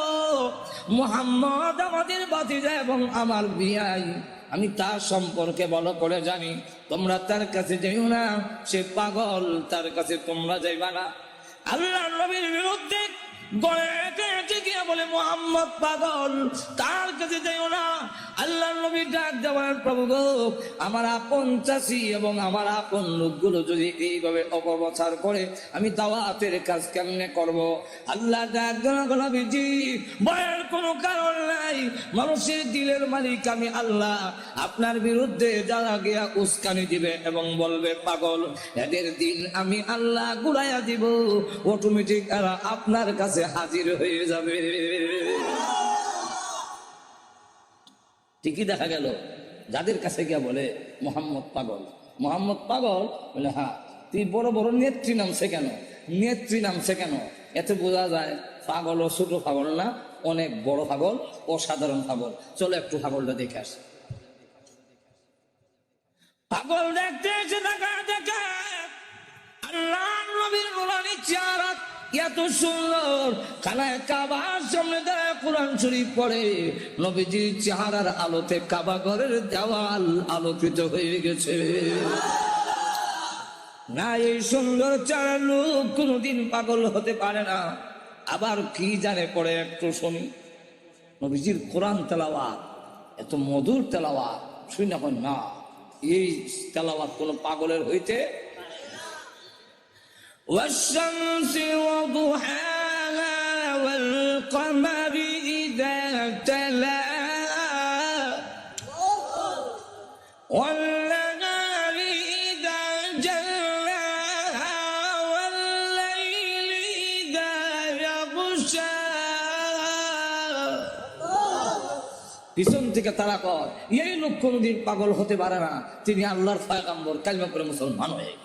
মুহাম্মদ আমাদের ভাতিজা এবং আমার বিয়াই, আমি তার সম্পর্কে ভালো করে জানি, তোমরা তার কাছে যাইও না, সে পাগল, তার কাছে তোমরা যাইবা না। আল্লাহর নবীর বিরুদ্ধে গড়ে গিয়া বলে, মুহাম্মদ পাগল, তার কাছে যাইও না। আল্লাহর নবী ডাক দেওয়ার, প্রভু গো, আমার আপন চাষি এবং আমার আপন লোকগুলো যদি এইভাবে অপপ্রচার করে, আমি দাওয়াতের কাজ কেমনে করব? আল্লাহ ডাক দেওয়া, নবীজি ভয়ের কোনো কারণ নাই, মানুষের দিলের মালিক আমি আল্লাহ। আপনার বিরুদ্ধে যারা গিয়া উস্কানি দিবে এবং বলবে পাগল, এদের দিন আমি আল্লাহ ঘুরাইয়া দিব, অটোমেটিক এরা আপনার কাছে হাজির হয়ে যাবে। ঠিকই দেখা গেল, যাদের কাছে গিয়া বলে মোহাম্মদ পাগল, মোহাম্মদ পাগল, বলে হ্যাঁ, তুই বড় বড় নেত্রী নামছে কেন, নেত্রী নামছে কেন? এতে বোঝা যায় পাগল ও ছোট পাগল না, অনেক বড় পাগল, অসাধারণ পাগল। চলো একটু পাগলটা দেখে আসি। পাগল দেখতে এসে দেখা দেখা আল্লাহ নবীর নুরানি চেহারা এত সুন্দর, খানায় কাবার সামনে দাঁড়ায় কোরআন শরীফ পড়ে, নবীজির চেহারার আলোতে কাবা ঘরের দেওয়াল আলোকিত হয়ে গেছে। না, এই সুন্দর চেহারার লোক কোনোদিন পাগল হতে পারে না। আবার কি জানে পড়ে, একটু শুনি। নবীজির কোরআন তেলাওয়াত এত মধুর তেলাওয়াত, শুনি না, না এই তেলাওয়াত কোন পাগলের হইতে। والشمس وضحاها والقمر إذا تلاها والنهار إذا جلاها والليل إذا يغشاها। পিছন থেকে তারা কর, এই লোক কোনদিন পাগল হতে পারে না, তিনি আল্লাহর পয়গম্বর, কালিমা করে মুসলমান হয়ে।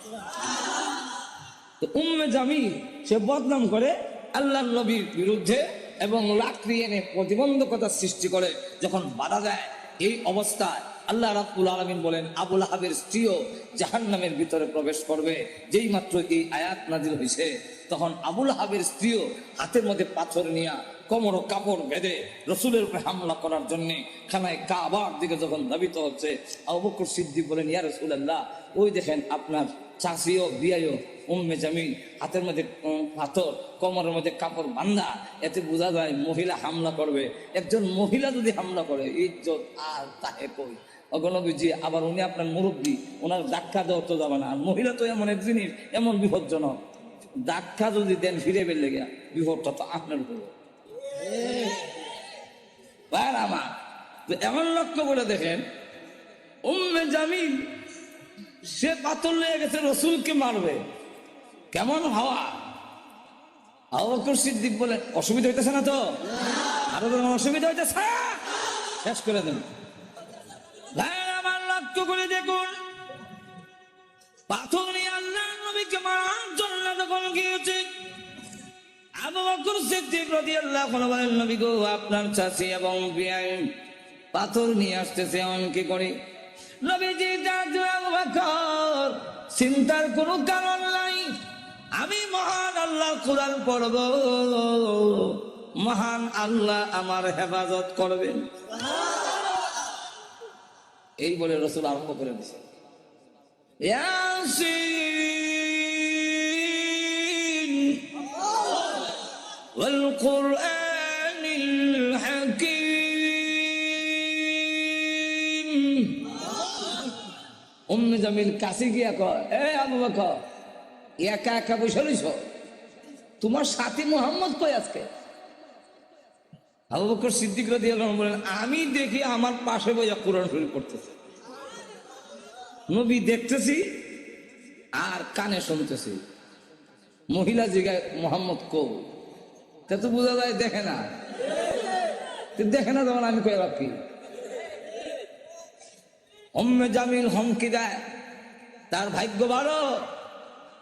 উম্মে জামিল সে বদনাম করে আল্লাহর নবীর বিরুদ্ধে এবং লাকড়ি এনে প্রতিবন্ধকতা সৃষ্টি করে। যখন বাধা দেয়, এই অবস্থায় আল্লাহ রাব্বুল আলামিন বলেন, আবুল আহাবের স্ত্রীও জাহান্নামের ভিতরে প্রবেশ করবে। যেই মাত্র এই আয়াত নাজিল হয়েছে, তখন আবুল আহাবের স্ত্রীও হাতের মধ্যে পাথর নিয়ে কোমর ও কাপড় বেঁধে রসুলের উপরে হামলা করার জন্য খানায় কাবার দিকে যখন ধাবিত হচ্ছে, আবু বকর সিদ্দিক বলেন, ইয়া রাসূলুল্লাহ, ওই দেখেন আপনার চাষিও বিয়াইও উম্মে জামিল, হাতের মধ্যে পাথর, কোমরের মধ্যে কাপড় বান্ধা, এতে বোঝা যায় মহিলা হামলা করবে। একজন মহিলা যদি হামলা করে, ইজ্জত আর তাহে কই। অগণবীজি আবার উনি আপনার মুরব্বী, ওনার ধাক্কা দেওয়া তো যাবে না। আর মহিলা তো এমন এক জিনিস, এমন বিপজ্জনক, ধাক্কা যদি দেন ফিরে বের লেগে, বিপদটা তো আপনার উপরে। আমার তো এমন লক্ষ্য করে দেখেন, উম্মে জামিল সে পাথর লেগে গেছে, রসুলকে মারবে, কেমন হাওয়া। আবু বকর সিদ্দিক বলে, অসুবিধা হইতেছে না তো? আরো অসুবিধা হইতেছে, শেষ করে দেন। আমার লক্ষ্য করে দেখুন, পাথর নিয়ে আল্লাহ নবীকে মারার জন্য যখন গিয়েছে, আবু বকর সিদ্দিক রাদিয়াল্লাহু আনহু বলেন, নবী গো, আপনার চাচি এবং বিয়াই পাথর নিয়ে আসতেছে, আমি কি করি? নবীজি ডাকলেন, আবু বকর, চিন্তার কোনো কারণ নাই, আমি মহান আল্লাহ কোরআন পড়ব, মহান আল্লাহ আমার হেফাজত করবেন। এই বলে রসুল আরম্ভ করে দিছে, ইয়াসিন ওয়াল কুরআনিল হাকীম। উম্মে জামিল কাছে গিয়া কয়, এ আবু বকর, একা একা বসে রইছ, তোমার সাথী মুহাম্মদ কই আজকে? আবু বকর সিদ্দিক রাদিয়াল্লাহু আনহু বলেন, আমি দেখি আমার পাশে বইয়া কোরআন শরীফ পড়তেছে, নবী দেখতেছি আর কানে শুনতেছি। মহিলা জিগায়, মুহাম্মদ কো? তা তো বোঝা যায় দেখে না, দেখে না যেমন আমি কয়ে রাখি। উম্মে জামিল হুমকি দেয়, তার ভাগ্য ভালো,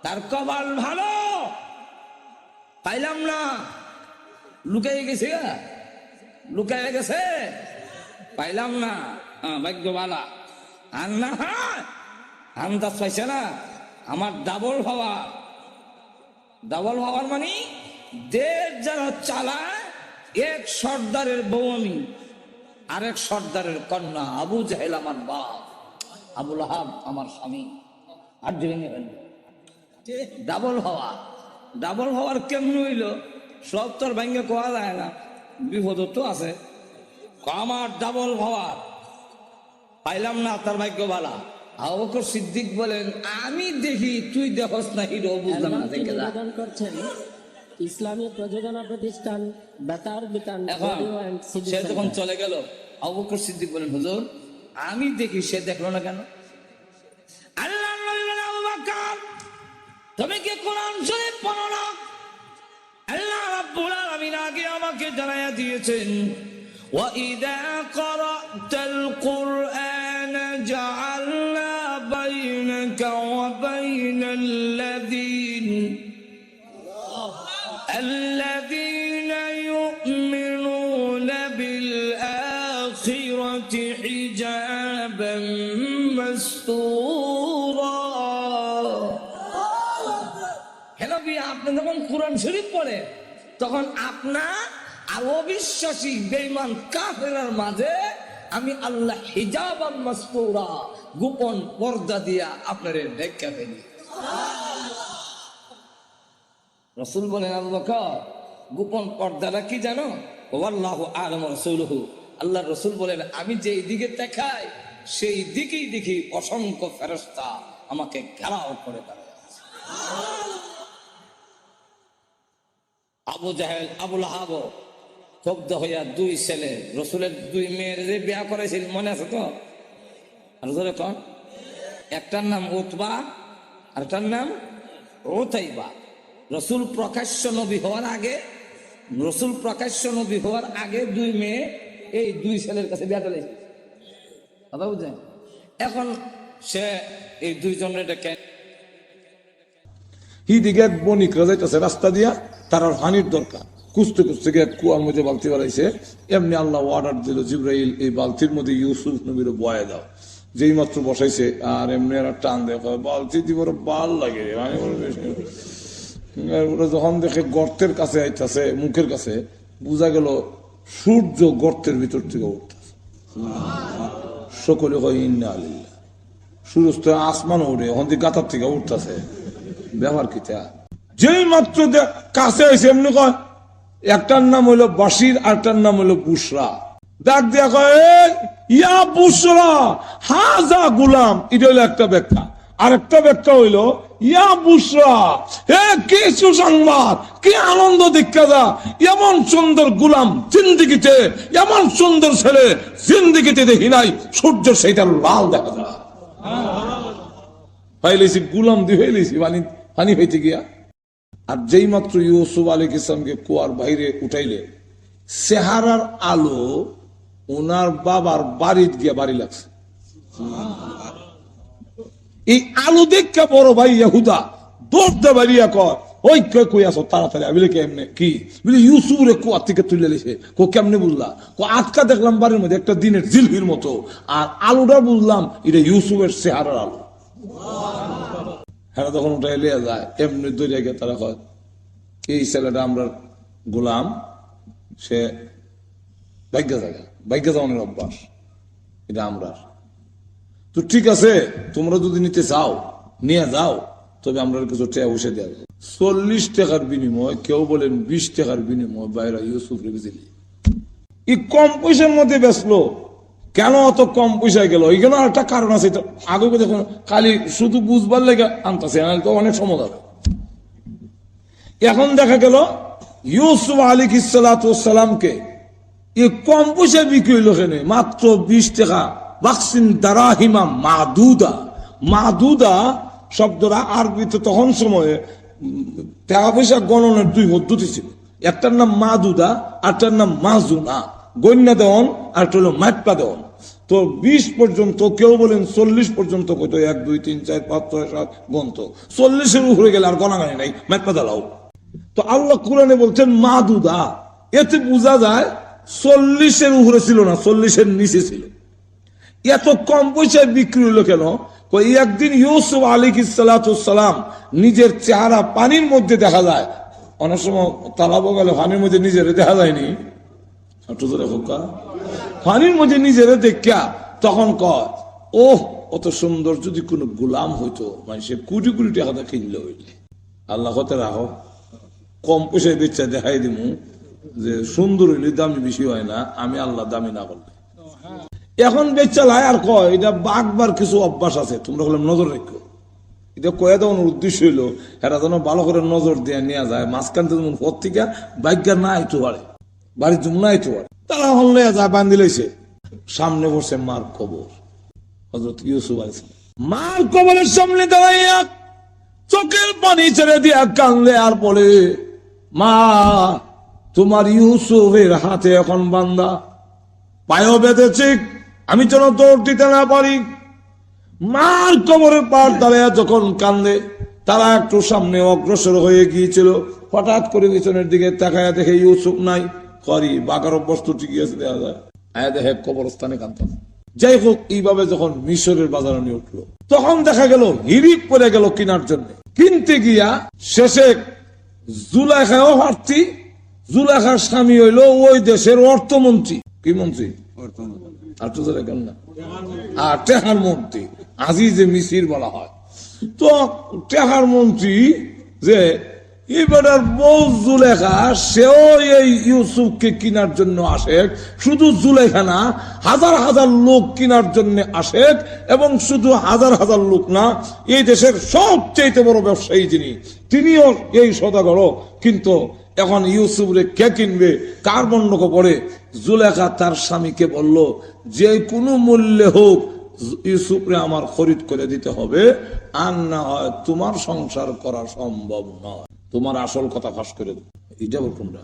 তার কপাল ভালো, পাইলাম না, লুকাই গেছে, লুকাই গেছে, পাইলাম না, ভাগ্য ভালা। আর না আন্দাজ পাইছে না, আমার ডাবল হওয়া, ডাবল হওয়ার মানে দেশ যারা চালায়, এক সর্দারের বউ আমি, আরেক সর্দারের কন্যা। আবু জাহেল আমার বাপ, আবুল আহাব আমার স্বামী। আর ভেঙে ফেলবে ডাবল হওয়া। ডাবল হওয়ার কেমন হইল? সব তোর ভেঙে কোয়া যায় না, বিপদ তো আছে। আমার ডাবল হওয়ার পাইলাম না, তার ভাগ্য ভালা। আবু বকর সিদ্দিক বলেন, আমি দেখি তুই দেখস না, হিরো বুঝলাম না। দেখে যা করছেন ইসলামী প্রযোজনা প্রতিষ্ঠান বেতার বিতান এখন রেডিও এন্ড সিডি সে সেন্টার। যখন চলে গেল, আবু বকর সিদ্দিক বলেন, হুজুর আমি দেখি, সে দেখলো না কেন? আল্লাহ বললেন, আবু বকর তুমি কি কোরআন শরীফ পড়ো না? আল্লাহ রাব্বুল আলামিন আগে আমাকে জানায়া দিয়েছেন, ওয়া ইযা ক্বারাতাল কুরআন জাআলনা বাইনাকা ওয়া الذين يؤمنون بالآخرة حجابا مستورا। হেলো বিয়া, আপনি যখন কোরআন শরীফ পড়ে তখন আপনার আর অবিশ্বাসী বেঈমান কাফেরের মাঝে আমি আল্লাহ হিজাবান মাসতুরা, গোপন পর্দা দিয়া আপনারে ঢেকে ফেলি। রসুল বলেন, আবু বকর গোপন পর্দাটা কি জানো? ওয়াল্লাহু আ'লামু রাসূলুহু, আল্লাহর রাসূল বলেন, আমি যেই দিকে তাকাই সেই দিকেই দেখি অসংখ্য ফেরেশতা আমাকে ঘেরাও করে দাঁড়ায় আছে। আবু জাহেল, আবুল আহাব ক্ষুব্ধ হইয়া দুই ছেলে, রসুলের দুই মেয়ের যে বিয়া করেছিল মনে আছে তো? আর ধরে কন, একটার নাম উতবা আর একটার নাম উতাইবা। রসুল প্রকাশ্য নবী হওয়ার আগে দুই মেয়ে এই দুই ছেলের কাছে বিয়া করে কথা বুঝলেন। এখন সে এই দুইজনের ডেকে দিকে এক বণিকরা যাইতেছে রাস্তা দিয়া, তার আর পানির দরকার, কুস্তে কুস্তে গিয়ে কুয়ার মধ্যে বালতি বাড়াইছে। এমনি আল্লাহ অর্ডার দিল, জিব্রাইল এই বালতির মধ্যে ইউসুফ নবীর বয়ে দাও। যেই মাত্র বসাইছে আর এমনি আর টান দেয়, বালতি দিব বাল লাগে। ওরা যখন দেখে গর্তের কাছে আইতাছে, মুখের কাছে, বোঝা গেল সূর্য গর্তের ভিতর থেকে উঠতেছে। সকলে হয় ইন্না আলিল্লাহ, সূর্য তো আসমান ওঠে, ওখান থেকে গাতার থেকে উঠতেছে। ব্যবহার কি? যেই মাত্র কাছে আইছে এমনি কয়, একটার নাম হইলো বাশির, আরটার নাম হইলো বুশরা। ডাক দিয়া কয়, ইয়া বুশরা হাজা গুলাম। এটা হইলো একটা ব্যাখ্যা। আরেকটা ব্যাখ্যা হইলো, ইয়া বুশরা, হে কি সুসংবাদ, কি আনন্দ দীক্ষা যা, এমন সুন্দর গুলাম জিন্দিগিতে, এমন সুন্দর ছেলে জিন্দিগিতে দেখি নাই, সূর্য সেইটা লাল দেখা যায়। পাইলেছি গুলাম দিয়ে হইলেছি পানি হইতে গিয়া। আর যেই মাত্র ইউসুফ আলাইহিস ইসলামকে কুয়ার বাইরে উঠাইলে, চেহারার আলো ওনার বাবার বাড়িতে গিয়া বাড়ি লাগছে। এই আলো দেখে বড় ভাই ইহুদা দৌড়তে বাড়িয়া কয়, ওই কই আছো তাড়াতাড়ি। আমি কেমনে কি বলি, ইউসুফ রে কুয়ার থেকে তুলে লেছে। কেমনে বুঝলা? আজকা দেখলাম বাড়ির মধ্যে একটা দিনের জিলহির মতো, আর আলোটা বুঝলাম এটা ইউসুফের চেহারার আলো। হ্যাঁ, তখন ওটা এলিয়া যায়, এমনি দৌড়িয়া গিয়ে তারা কয়, এই ছেলেটা আমরা গোলাম, সে ভাগ্য যাওয়ানোর অভ্যাস, এটা আমরা। তো ঠিক আছে, তোমরা যদি নিতে চাও নিয়ে যাও, তবে আমরা কিছু টাকা বসে দেওয়া যাবে। 40 টাকার বিনিময়, কেউ বলেন 20 টাকার বিনিময় বাইরা ইউসুফ রে বুঝলি। এই কম পয়সার মধ্যে বেচলো কেন? অত কম পয়সায় গেল, এইখানে একটা কারণ আছে। আগে দেখুন, খালি শুধু বুঝবার লেগে আনতেছে, তো অনেক সময় লাগে। এখন দেখা গেল ইউসুফ আলাইহিস সালামকে এই কম পয়সায় বিক্রি হইল কেন? মাত্র 20 টাকা। বাক্সিন দারাহিমা মাদুদা। মাদুদা শব্দটা আরবিতে তখন সময়ে টাকা পয়সা গণনের দুই পদ্ধতি ছিল। একটার নাম মাদুদা, আরটার নাম মাজুনা। গণ্যা দেওয়ান আর হলো মাটপা দেওয়ান। তো 20 পর্যন্ত, কেউ বলেন 40 পর্যন্ত কইতো, 1 2 3 4 5 6 7 গন্ত। 40-এর উপরে গেলে আর গণাগানি নাই, মাটপা দাও। তো আল্লাহ কুরআনে বলছেন মাদুদা। এতে বোঝা যায় 40-এর উপরে ছিল না, 40-এর নিচে ছিল। এত কম পয়সায় বিক্রি হলো কেন? কই একদিন ইউসুফ আলাইহিসসালাম নিজের চেহারা পানির মধ্যে দেখা যায়। অনেক সময় তালাবো গেলে পানির মধ্যে নিজের দেখা যায়নি, পানির মধ্যে নিজের দেখা তখন কয়, ওহ অত সুন্দর যদি কোনো গোলাম হইতো, মানুষের কোটি কোটি টাকা কিনলে হইলে। আল্লাহ হতে রাখো, কম পয়সায় বেচা দেখাই দিমু যে সুন্দর হইলে দামি বেশি হয় না, আমি আল্লাহ দামি না করলে। এখন বেচা লাই আর কয় এটা বাঘবার কিছু অভ্যাস আছে, তোমরা হলে নজর রেখো। এটা কয়ে দেওয়ার উদ্দেশ্য হইলো এরা যেন ভালো করে নজর দিয়ে নেওয়া যায়, মাঝখান থেকে পত্রিকা বাইকার না আইতে পারে, বাড়ির জন্য আইতে পারে। তারা হলে যা বান্ধি লাইছে, সামনে বসে মার কবর, হযরত ইউসুফ আলাইহিস সালাম। মার কবরের সামনে দাঁড়াইয়া চোখের পানি ছেড়ে দিয়া কান্দে আর বলে, মা তোমার ইউসুফের হাতে এখন বান্দা, পায়েও বেঁধেছে, আমি যেন দৌড় দিতে না পারি। মার কবরের পার দাঁড়াইয়া যখন কান্দে, তারা একটু সামনে অগ্রসর হয়ে গিয়েছিল। হঠাৎ করে পিছনের দিকে তাকায়া দেখে ইউসুফ নাই। করি বাগার বস্তু ঠিকই আছে, দেখা যায় আয়া দেখে কবরস্থানে কান্দতাম। যাই হোক, এইভাবে যখন মিশরের বাজারে নিয়ে উঠলো, তখন দেখা গেল হিরিক পড়ে গেল কেনার জন্য। কিনতে গিয়া শেষে জুলাইখাও প্রার্থী, জুলাইখার স্বামী হইল ওই দেশের অর্থমন্ত্রী। কি মন্ত্রী? আর টেহার মন্ত্রী, আজিজে মিসির বলা হয়। তো টেহার মন্ত্রী যে এবারের বউ জুলেখা, সেও এই ইউসুফকে কেনার জন্য আসে। শুধু জুলেখা না, হাজার হাজার লোক কেনার জন্য আসে। এবং শুধু হাজার হাজার লোক না, এই দেশের সবচেয়ে বড় ব্যবসায়ী যিনি, তিনিও এই সদাগর। কিন্তু এখন ইউসুফরে কে কিনবে, কার বন্ধক পড়ে? জুলেখা তার স্বামীকে বলল, যে কোনো মূল্যে হোক ইউসুফরে আমার খরিদ করে দিতে হবে, আর না হয় তোমার সংসার করা সম্ভব নয়, তোমার আসল কথা ফাঁস করে দেব। এটা কোনটা?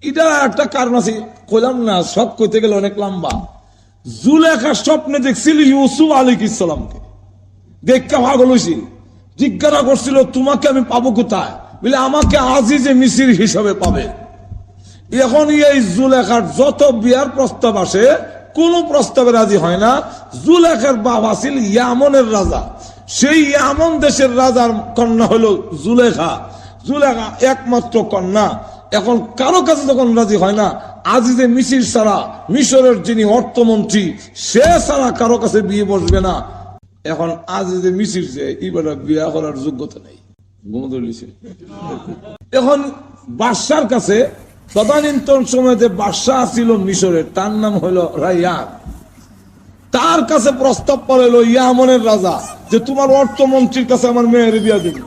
এটা একটা কারণ আছে, কইলাম না, সব কইতে গেলে অনেক লম্বা। জুলেখা স্বপ্নে দেখছিল ইউসুফ আলাইহিস সালামকে, দেখতে পাগল হয়েছিল, জিজ্ঞাসা করছিল তোমাকে আমি পাবো কোথায়? বলে আমাকে আজিজে মিসির হিসাবে পাবে। এখন এই জুলেখার যত বিয়ার প্রস্তাব আসে, কোন প্রস্তাবে রাজি হয় না। জুলেখার বাবা ছিল ইয়ামনের রাজা, সেই ইয়ামন দেশের রাজার কন্যা হলো জুলেখা। জুলেখা একমাত্র কন্যা। এখন কারো কাছে যখন রাজি হয় না, আজিজে মিসির ছাড়া, মিশরের যিনি অর্থমন্ত্রী, সে ছাড়া কারো কাছে বিয়ে বসবে না। এখন আজিজে মিসির যে এবার বিয়ে করার যোগ্যতা নেই, এখন বাদশার কাছে তদানীন্তন সময় যে বাদশাহ ছিল মিশরের, তার নাম হলো রাইয়ান। তার কাছে প্রস্তাব পড়লো ইয়ামনের রাজা যে তোমার অর্থমন্ত্রীর কাছে আমার মেয়ের বিয়া দিবি।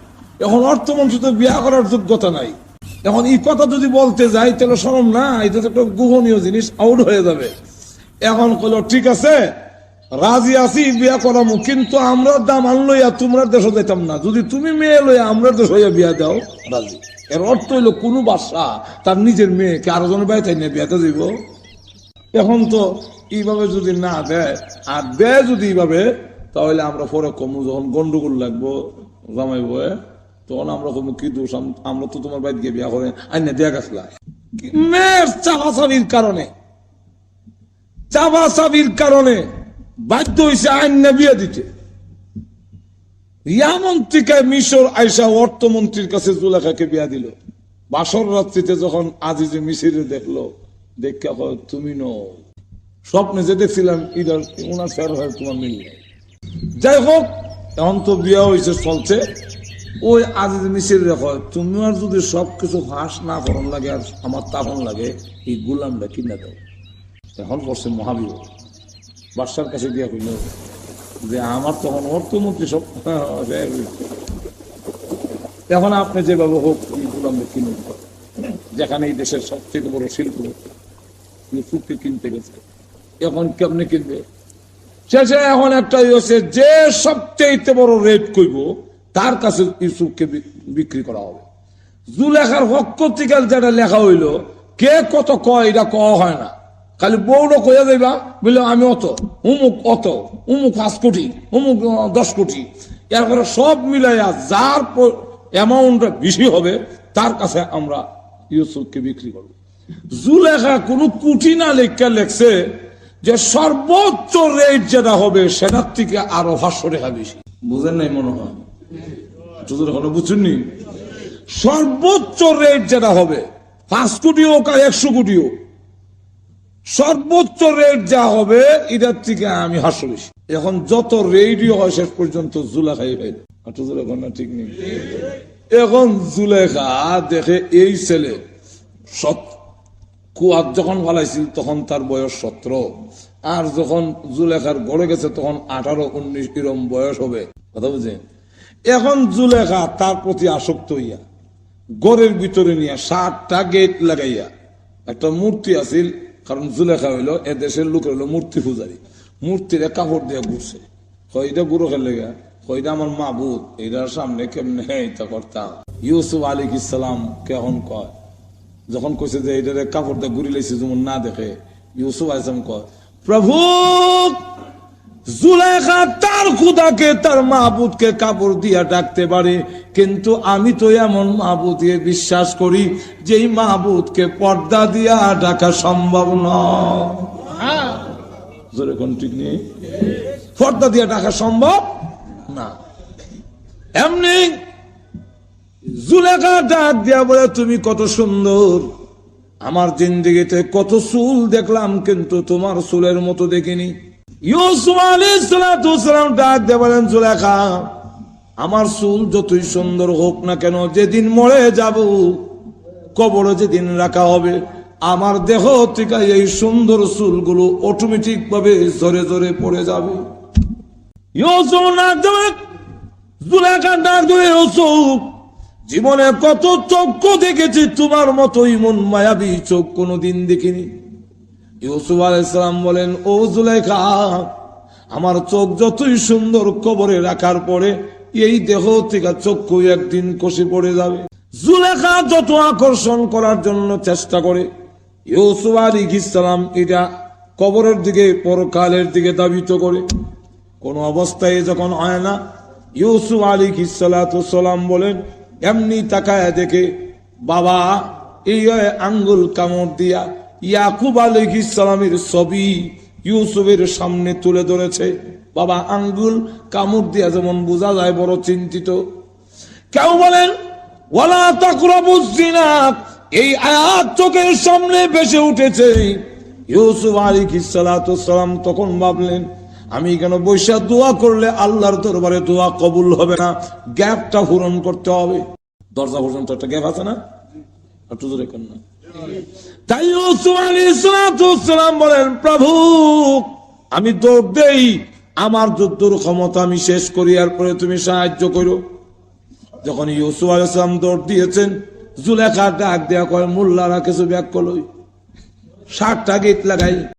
এখন অর্থমন্ত্রী তো বিয়া করার যোগ্যতা নাই। এখন এই কথা যদি বলতে যাই তাহলে শরম না, এটা তো একটা গোপনীয় জিনিস, আউট হয়ে যাবে। এখন কইলো ঠিক আছে, রাজি আছি বিয়া করামু, কিন্তু আমরা দাম আনলইয়া তোমরা দেশে যাইতাম না, যদি তুমি মেয়ে লইয়া আমরা দেশ হইয়া বিয়া দাও রাজি। এর অর্থ হইলো কোন বাদশা তার নিজের মেয়েকে আরো জনের বাড়িতে নিয়ে বিয়াতে দিব। এখন তো এইভাবে যদি না দেয়, আর দেয় যদি এইভাবে, তাহলে আমরা পরে কমু, যখন গন্ডগোল লাগবো জামাই বয়ে, তখন আমরা কমু কি দোষ, আমরা তো তোমার বাড়িতে গিয়ে বিয়া করে আইনা দেয়া গেছিলা। মেয়ের চাপাচাবির কারণে, চাপাচাবির কারণে বাধ্য হয়েছে আইনা বিয়ে দিতে। ইয়ামন থেকে মিশর আইসা অর্থমন্ত্রীর কাছে জুলেখাকে বিয়া দিল। বাসর রাত্রিতে যখন আজিজে মিসিরে দেখলো, দেখা তুমি নো, স্বপ্নে যে দেখছিলাম ইদার ওনার ফের হয় তোমার মিল নেই। যাই হোক, এখন তো বিয়া হয়েছে, চলছে। ওই আজিজে মিসির রেখো, তুমি আর যদি সবকিছু ফাঁস না করন লাগে আর আমার তাপন লাগে, এই গোলামটা কিনা দাও। এখন পড়ছে মহাবিপদ। বাদশার কাছে দিয়া কইল যে আমার তখন অর্থমন্ত্রী সব, এখন আপনি যেভাবে হোক গোলামে কিনুন, যেখানে এই দেশের সবচেয়ে বড় শিল্প ইউসুফকে কিনতে গেছে, এখন কেমনে কিনবে? শেষে এখন একটা হচ্ছে যে সবচেয়ে বড় রেট কইব তার কাছে ইউসুফকে বিক্রি করা হবে। জুলেখার পক্ষ থেকে যেটা লেখা হইলো, কে কত কয় এটা কওয়া হয় না, খালি বউটা কইয়া যাইবা বললে আমি অত, উমুক অত, উমুক 5 কোটি, উমুক 10 কোটি, এরপরে সব মিলাইয়া যার অ্যামাউন্টটা বেশি হবে তার কাছে আমরা ইউসুফকে বিক্রি করব। জুলেখা কোনো কোটি না লেখা লেখছে যে সর্বোচ্চ রেট যেটা হবে সেটার থেকে আরো 500 টাকা বেশি। বুঝেন নাই মনে হয়? এখনো বুঝছেননি? সর্বোচ্চ রেট যেটা হবে 5 কোটি হোক আর 100 কোটি হোক, সর্বোচ্চ রেট যা হবে এটার থেকে আমি 500 বেশি। এখন যত রেডিও হয় শেষ পর্যন্ত জুলেখাই হইল। এখন না ঠিক নেই। এখন জুলেখা দেখে এই ছেলে কুয়াত যখন ফালাইছিল তখন তার বয়স 17, আর যখন জুলেখার গড়ে গেছে তখন 18-19 এরম বয়স হবে। কথা বুঝছেন? এখন জুলেখা তার প্রতি আসক্ত হইয়া গড়ের ভিতরে নিয়ে 7টা গেট লাগাইয়া, একটা মূর্তি আছিল, কারণ জুলেখা হইলো এ দেশের লোক হইলো মূর্তি পূজারী, মূর্তির কাপড় দিয়ে ঘুরছে। এটা গুরু খেলে গা, এটা আমার মাবুদ, এটার সামনে কেমনে এটা করতাম। ইউসুফ আলাইহিস সালাম কেমন কয়, যখন কইছে যে এটারে কাপড় দিয়ে ঘুরি লাইছে যেমন না দেখে, ইউসুফ আলাইহিস সালাম কয়, প্রভু জুলেখা তার খুদাকে তার মাহবুদকে কাপড় দিয়া ডাকতে পারে, কিন্তু আমি তো এমন মাহবুদকে বিশ্বাস করি যেই মাহবুদকে পর্দা দিয়া ডাকা সম্ভব নয়। ঠিক নেই? পর্দা দিয়া ডাকা সম্ভব না। এমনি জুলেখা ডাক দিয়া বলে, তুমি কত সুন্দর, আমার জিন্দেগিতে কত চুল দেখলাম কিন্তু তোমার চুলের মতো দেখিনি। ইউসুফ আলাইহিস সালাম ডাক দিয়ে বলেন, জুলেখা আমার চুল যতই সুন্দর হোক না কেন, যেদিন মরে যাব কবরে যেদিন রাখা হবে আমার দেহ থেকে এই সুন্দর চুলগুলো অটোমেটিক ভাবে জোরে জোরে পড়ে যাবে। ইউসুফ ডাক দেবে, জুলেখা ডাক দেবে, ইউসুফ জীবনে কত চক্ষু দেখেছি, তোমার মতো ইমন মায়াবী চোখ কোনোদিন দেখিনি। ইউসুফ আলাইহিস সালাম বলেন, ও জুলেখা আমার চোখ যতই সুন্দর কবরে রাখার পরে এই দেহ থেকে চক্ষু একদিন কষে পড়ে যাবে। জুলেখা যত আকর্ষণ করার জন্য চেষ্টা করে, ইউসুফ আলাইহিস সালাম এটা কবরের দিকে পরকালের দিকে ধাবিত করে। কোন অবস্থায় যখন হয় না, ইউসুফ আলাইহিস সালাম বলেন, এমনি তাকায় দেখে বাবা এই আঙ্গুল কামড় দিয়া ইয়াকুব আলাইহিস সালামের ছবি ইউসুফের সামনে তুলে ধরেছে। বাবা আঙ্গুল কামড় দিয়া যেমন বোঝা যায় বড় চিন্তিত। কেউ বলেন ওয়ালা তাকরাবুজ জিনা, এই আয়াত চোখের সামনে ভেসে উঠেছে। ইউসুফ আলাইহিস সালাম তখন ভাবলেন, আমি কেন বৈশা দোয়া করলে আল্লাহর দরবারে দোয়া কবুল হবে না, গ্যাপটা পূরণ করতে হবে। দরজা পর্যন্ত একটা গ্যাপ আছে না, একটু জোরে কর না। তাই ইউসুফ আলাইহিস সালাম বলেন, প্রভু আমি দৌড় দেই, আমার যুদ্ধর ক্ষমতা আমি শেষ করি, এরপরে তুমি সাহায্য করো। যখন ইউসুফ আলাইহিস সালাম দৌড় দিয়েছেন, জুলেখা ডাক দেয়া কয়, মোল্লারা কিছু ব্যাক করলো, 7টা গেট লাগাই।